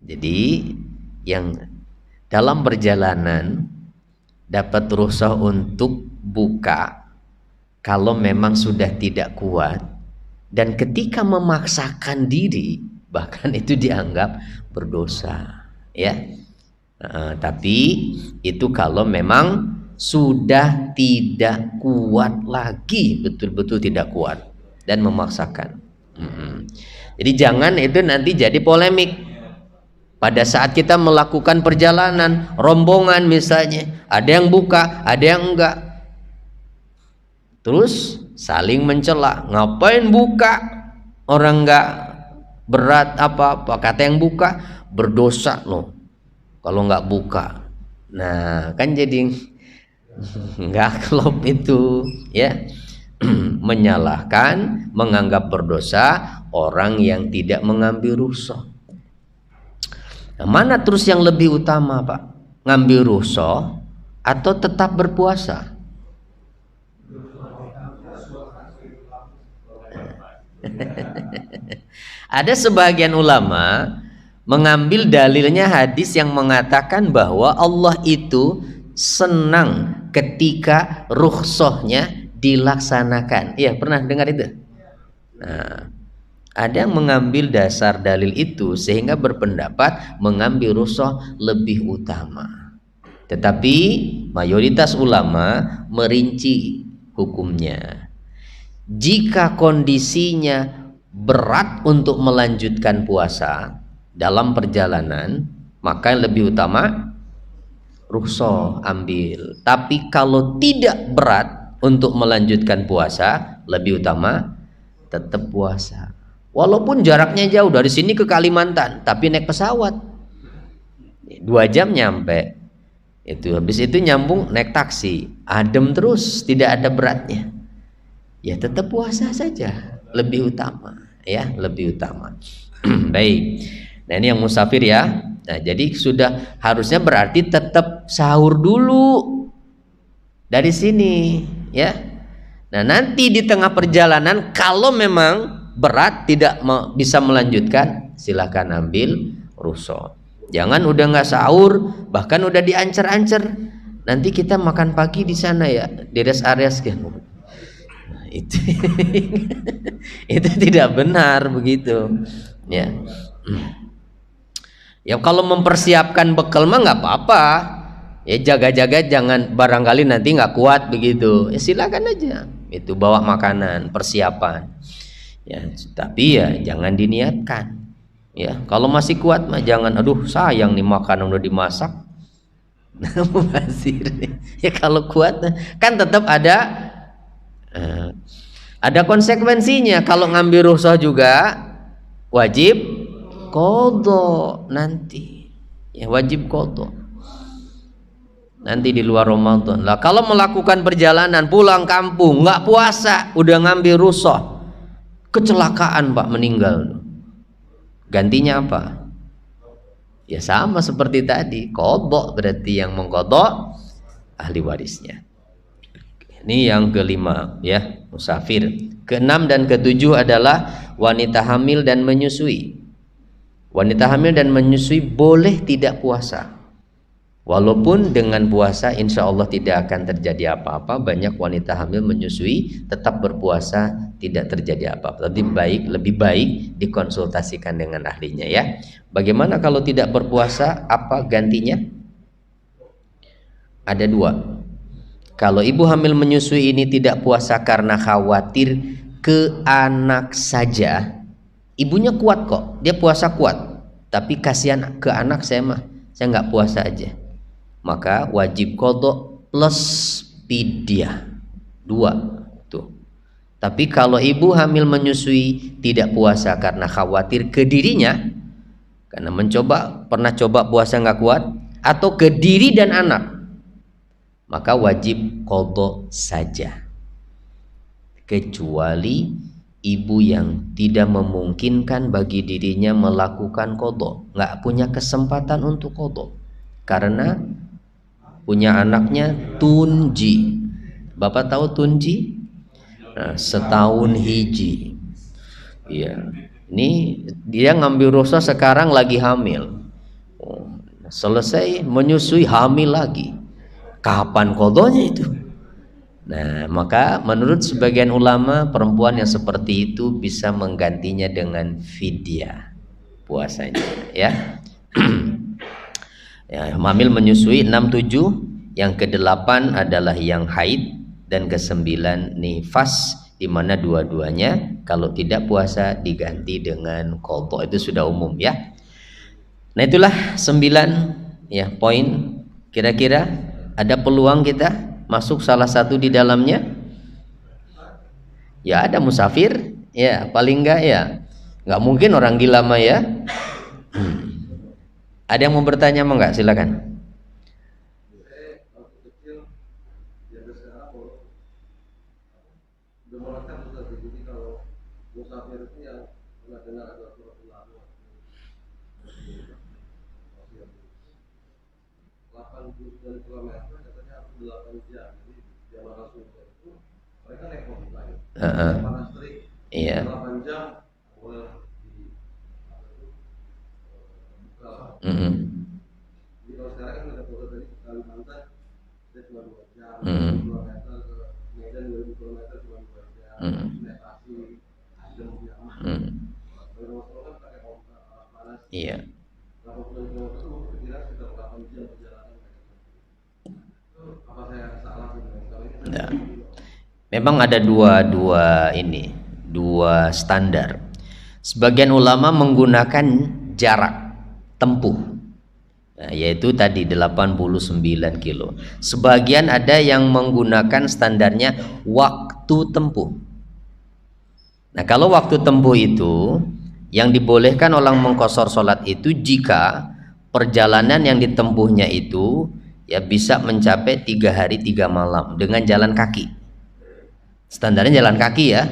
Speaker 1: Jadi yang dalam perjalanan dapat rukhsah untuk buka kalau memang sudah tidak kuat, dan ketika memaksakan diri bahkan itu dianggap berdosa, ya. Tapi itu kalau memang sudah tidak kuat lagi, betul-betul tidak kuat dan memaksakan. Jadi jangan itu nanti jadi polemik. Pada saat kita melakukan perjalanan, rombongan misalnya, ada yang buka, ada yang enggak, terus saling mencela, ngapain buka, orang enggak berat apa-apa, kata yang buka berdosa loh kalau enggak buka. Nah kan jadi enggak klop itu, ya. Menyalahkan, menganggap berdosa orang yang tidak mengambil rukhsah. Nah, mana terus yang lebih utama, Pak? Ngambil rukhsah atau tetap berpuasa? Ada sebagian ulama mengambil dalilnya hadis yang mengatakan bahwa Allah itu senang ketika rukhsahnya dilaksanakan. Iya, pernah dengar itu? Nah, ada yang mengambil dasar dalil itu sehingga berpendapat mengambil rukhsah lebih utama. Tetapi mayoritas ulama merinci hukumnya. Jika kondisinya berat untuk melanjutkan puasa dalam perjalanan, maka yang lebih utama rukhsah ambil. Tapi kalau tidak berat untuk melanjutkan puasa, lebih utama tetap puasa. Walaupun jaraknya jauh dari sini ke Kalimantan, tapi naik pesawat 2 jam nyampe. Itu habis itu nyambung naik taksi, adem terus, tidak ada beratnya. Ya tetap puasa saja, lebih utama, ya lebih utama. Baik. Nah ini yang musafir ya. Nah jadi sudah harusnya berarti tetap sahur dulu dari sini, ya. Nah nanti di tengah perjalanan kalau memang berat tidak bisa melanjutkan, silakan ambil rukhsah. Jangan udah nggak sahur, bahkan udah diancer-ancer. Nanti kita makan pagi di sana ya, di rest area sekian. Itu itu tidak benar begitu ya. Ya kalau mempersiapkan bekal mah nggak apa-apa ya, jaga-jaga jangan barangkali nanti nggak kuat begitu ya, silakan aja itu bawa makanan persiapan ya, tapi ya jangan diniatkan ya. Kalau masih kuat mah jangan, aduh sayang nih makanan udah dimasak mubazir. Ya kalau kuat kan tetap ada konsekuensinya. Kalau ngambil rukhsah juga wajib qadha nanti. Ya wajib qadha. Nanti di luar Ramadan. Lah kalau melakukan perjalanan pulang kampung nggak puasa, udah ngambil rukhsah, kecelakaan Pak, meninggal. Gantinya apa? Ya sama seperti tadi, qadha berarti yang mengqadha ahli warisnya. Ini yang kelima ya, musafir. Keenam dan ketujuh adalah wanita hamil dan menyusui. Wanita hamil dan menyusui boleh tidak puasa. Walaupun dengan puasa insya Allah tidak akan terjadi apa-apa. Banyak wanita hamil menyusui tetap berpuasa, tidak terjadi apa-apa. Lebih baik dikonsultasikan dengan ahlinya ya. Bagaimana kalau tidak berpuasa, apa gantinya? Ada dua. Kalau ibu hamil menyusui ini tidak puasa karena khawatir ke anak saja, ibunya kuat kok, dia puasa kuat, tapi kasihan ke anak, saya nggak puasa aja, maka wajib qadha plus fidyah, dua tuh. Tapi kalau ibu hamil menyusui tidak puasa karena khawatir ke dirinya, karena pernah coba puasa nggak kuat, atau ke diri dan anak, maka wajib qadha saja, kecuali ibu yang tidak memungkinkan bagi dirinya melakukan qadha, nggak punya kesempatan untuk qadha karena punya anaknya tunji. Bapak tahu tunji? Nah, setahun hiji. Iya, ini dia ngambil rukhsah sekarang lagi hamil, selesai menyusui hamil lagi. Kapan qadhanya itu? Nah, maka menurut sebagian ulama perempuan yang seperti itu bisa menggantinya dengan fidyah puasanya ya. Ya, hamil menyusui 6, 7, yang ke-8 adalah yang haid, dan ke-9 nifas, di mana dua-duanya kalau tidak puasa diganti dengan qadha. Itu sudah umum ya. Nah, itulah 9 ya poin. Kira-kira ada peluang kita masuk salah satu di dalamnya? Ya ada musafir, ya paling enggak ya. Enggak mungkin orang gila mah ya. Ada yang mau bertanya mau enggak? Silakan. Iya. Mm-mm.
Speaker 2: Jadi kalau sekarang kan ada foto tadi Kalimantan dia cuma 2 jam,
Speaker 1: Mm-mm.
Speaker 2: 2 meter ke Medan 2000 km cuma 2 jam,
Speaker 1: Mm-mm.
Speaker 2: naik taksi jam lebih aman.
Speaker 1: Mm.
Speaker 2: Kalau kan pakai alat panas
Speaker 1: Iya.
Speaker 2: 80 km itu kira sekitar 8 jam perjalanan. Apa saya salah sebenarnya? Kalau ini
Speaker 1: Nah, memang ada dua standar. Sebagian ulama menggunakan jarak tempuh, nah, yaitu tadi 89 kilo. Sebagian ada yang menggunakan standarnya waktu tempuh. Nah, kalau waktu tempuh itu yang dibolehkan orang mengqashar sholat itu jika perjalanan yang ditempuhnya itu ya bisa mencapai 3 hari 3 malam dengan jalan kaki. Standarnya jalan kaki ya,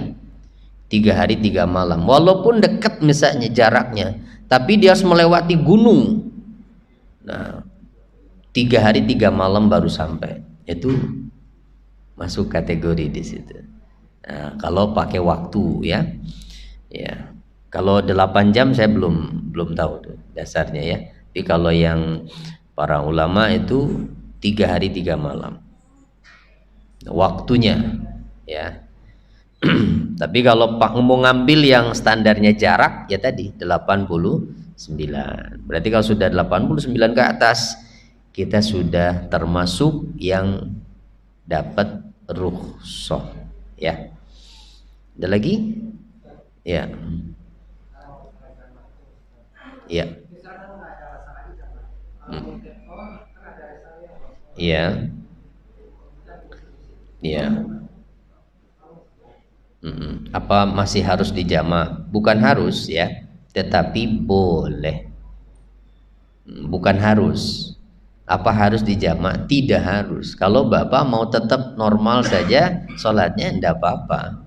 Speaker 1: 3 hari 3 malam. Walaupun dekat misalnya jaraknya, tapi dia harus melewati gunung. Nah, 3 hari 3 malam baru sampai. Itu masuk kategori di situ. Nah, kalau pakai waktu ya, ya. Kalau 8 jam saya belum tahu tuh dasarnya ya. Tapi kalau yang para ulama itu 3 hari 3 malam waktunya ya. Tapi kalau Pak mau ngambil yang standarnya jarak ya tadi 89. Berarti kalau sudah 89 ke atas kita sudah termasuk yang dapat rukhsah ya. Ada lagi? Ya. Ya. Iya. Iya. Apa masih harus dijama? Bukan harus ya, tetapi boleh. Bukan harus. Apa harus dijama? Tidak harus. Kalau Bapak mau tetap normal saja sholatnya tidak apa-apa.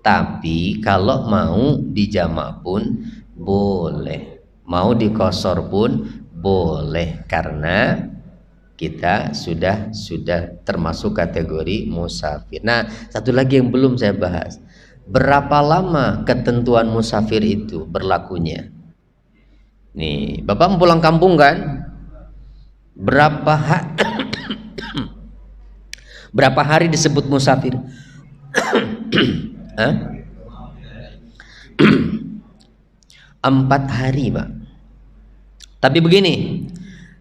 Speaker 1: Tapi kalau mau dijama pun boleh. Mau dikosor pun boleh karena kita sudah termasuk kategori musafir. Nah, satu lagi yang belum saya bahas. Berapa lama ketentuan musafir itu berlakunya? Nih, Bapak pulang kampung kan? Berapa hari disebut musafir? Hah? 4 hari, Pak. Tapi begini,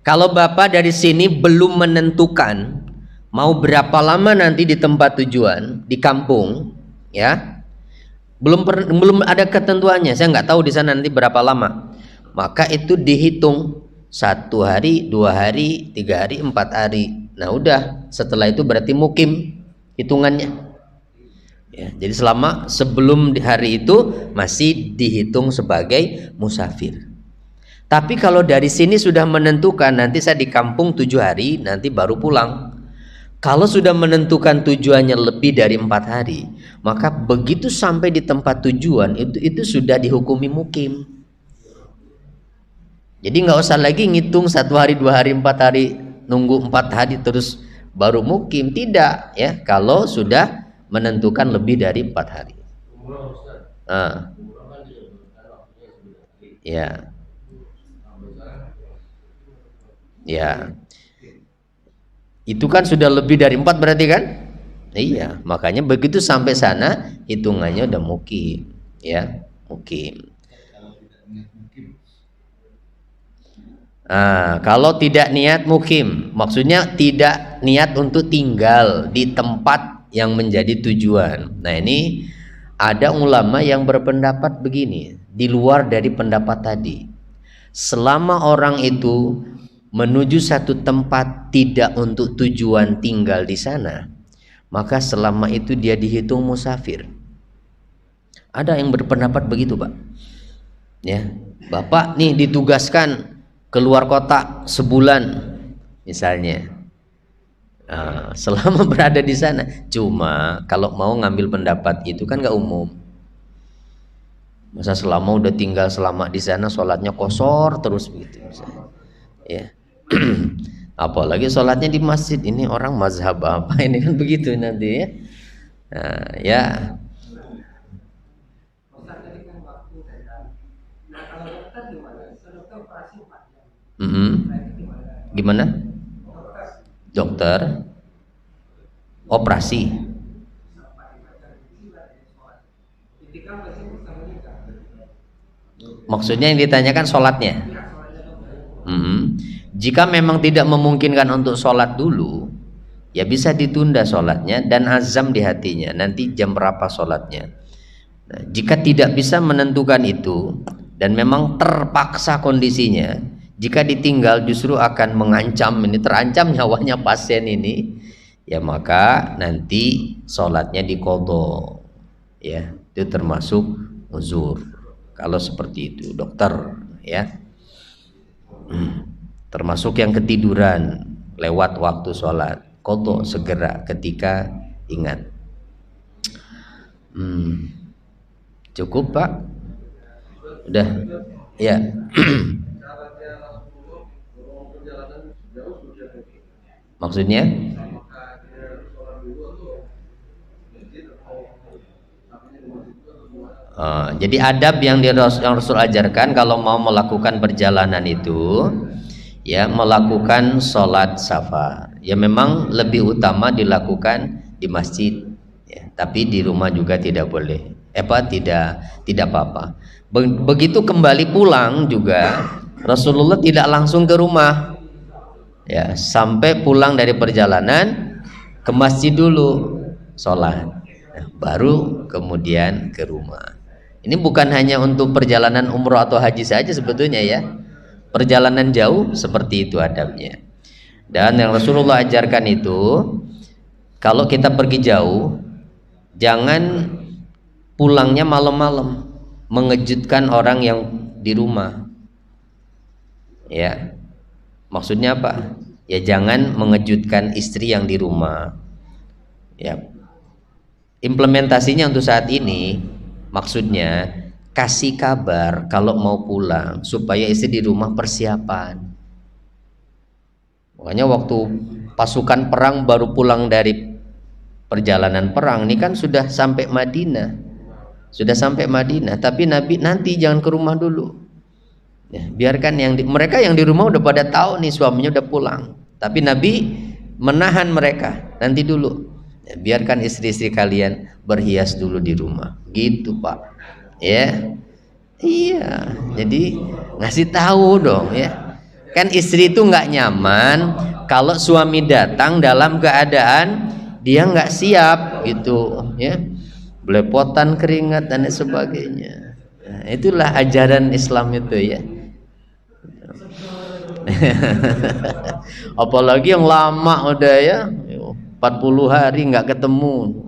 Speaker 1: kalau Bapak dari sini belum menentukan mau berapa lama nanti di tempat tujuan di kampung, ya, belum ada ketentuannya. Saya nggak tahu di sana nanti berapa lama. Maka itu dihitung 1 hari, 2 hari, 3 hari, 4 hari. Nah udah, setelah itu berarti mukim hitungannya. Ya, jadi selama sebelum hari itu masih dihitung sebagai musafir. Tapi kalau dari sini sudah menentukan nanti saya di kampung 7 hari, nanti baru pulang. Kalau sudah menentukan tujuannya lebih dari 4 hari, maka begitu sampai di tempat tujuan itu sudah dihukumi mukim. Jadi nggak usah lagi ngitung 1 hari, 2 hari, 4 hari, nunggu 4 hari terus baru mukim. Tidak ya, kalau sudah menentukan lebih dari 4 hari. Ya. Ya. Itu kan sudah lebih dari 4 berarti kan? Iya, makanya begitu sampai sana hitungannya udah mukim, ya, mukim. Nah, kalau tidak niat mukim, maksudnya tidak niat untuk tinggal di tempat yang menjadi tujuan. Nah, ini ada ulama yang berpendapat begini, di luar dari pendapat tadi. Selama orang itu menuju satu tempat tidak untuk tujuan tinggal di sana, maka selama itu dia dihitung musafir. Ada yang berpendapat begitu, Pak. Ya, Bapak nih ditugaskan keluar kota sebulan misalnya. Nah, selama berada di sana, cuma kalau mau ngambil pendapat itu kan nggak umum. Masa selama udah tinggal selama di sana sholatnya kosor terus begitu misalnya. Ya. Apalagi sholatnya di masjid, ini orang mazhab apa ini kan begitu nanti ya. Nah, ya. Gimana? Dokter operasi. Maksudnya yang ditanyakan sholatnya. Jika memang tidak memungkinkan untuk sholat dulu, ya bisa ditunda sholatnya dan azam di hatinya nanti jam berapa sholatnya. Nah, jika tidak bisa menentukan itu dan memang terpaksa kondisinya, jika ditinggal justru akan mengancam, ini terancam nyawanya pasien ini, ya maka nanti sholatnya diqadha. Ya, itu termasuk uzur. Kalau seperti itu, dokter, ya. Termasuk yang ketiduran lewat waktu sholat, qadha segera ketika ingat. Cukup Pak? Udah? Ya. Maksudnya? Jadi adab yang Rasul ajarkan kalau mau melakukan perjalanan itu, ya melakukan sholat safar. Ya memang lebih utama dilakukan di masjid, ya, tapi di rumah juga tidak boleh. Tidak apa-apa. Begitu kembali pulang juga Rasulullah tidak langsung ke rumah, ya sampai pulang dari perjalanan ke masjid dulu sholat, baru kemudian ke rumah. Ini bukan hanya untuk perjalanan umroh atau haji saja sebetulnya ya. Perjalanan jauh seperti itu adabnya. Dan yang Rasulullah ajarkan itu, kalau kita pergi jauh, jangan pulangnya malam-malam, mengejutkan orang yang di rumah. Ya. Maksudnya apa? Ya jangan mengejutkan istri yang di rumah. Ya. Implementasinya untuk saat ini, maksudnya kasih kabar kalau mau pulang supaya istri di rumah persiapan. Makanya waktu pasukan perang baru pulang dari perjalanan perang ini kan sudah sampai Madinah, tapi Nabi nanti jangan ke rumah dulu. Ya, biarkan mereka yang di rumah udah pada tahu nih suaminya udah pulang, tapi Nabi menahan mereka nanti dulu. Ya, biarkan istri-istri kalian berhias dulu di rumah, gitu Pak. Ya, iya. Jadi ngasih tahu dong ya. Kan istri itu nggak nyaman kalau suami datang dalam keadaan dia nggak siap gitu, ya. Belepotan keringat dan sebagainya. Nah, itulah ajaran Islam itu ya. Apalagi yang lama udah ya 40 hari nggak ketemu.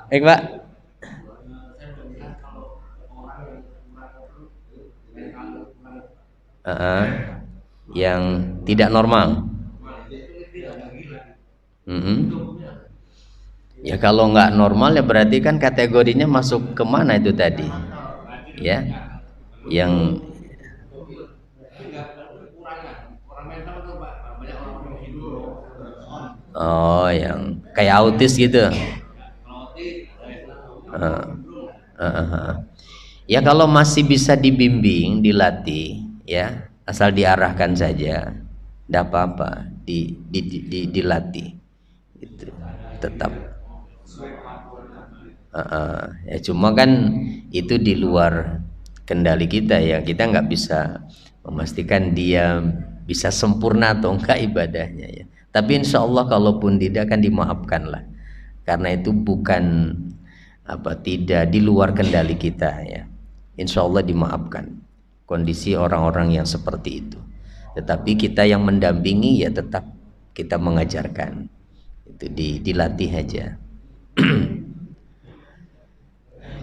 Speaker 1: Baik Pak. Yang tidak normal. Ya kalau nggak normal ya berarti kan kategorinya masuk kemana itu tadi? Ya, yang yang kayak autis gitu. Ya kalau masih bisa dibimbing, dilatih, ya asal diarahkan saja, tidak apa-apa, dilatih, gitu. Tetap. Ya cuma kan itu di luar kendali kita ya, kita nggak bisa memastikan dia bisa sempurna atau enggak ibadahnya ya. Tapi insya Allah kalaupun tidak akan dimaafkan lah, karena itu bukan tidak di luar kendali kita ya. Insya Allah dimaafkan kondisi orang-orang yang seperti itu. Tetapi kita yang mendampingi ya tetap kita mengajarkan, itu dilatih aja.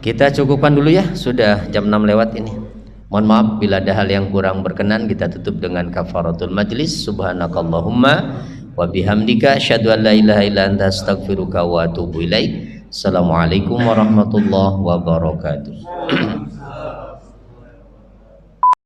Speaker 1: Kita cukupkan dulu ya, sudah jam 6 lewat ini. Mohon maaf bila ada hal yang kurang berkenan, kita tutup dengan kafaratul majlis. Subhanakallahumma wa bihamdika asyhadu an la ilaha illa anta astaghfiruka wa atubu ilaik. Assalamualaikum warahmatullahi wabarakatuh.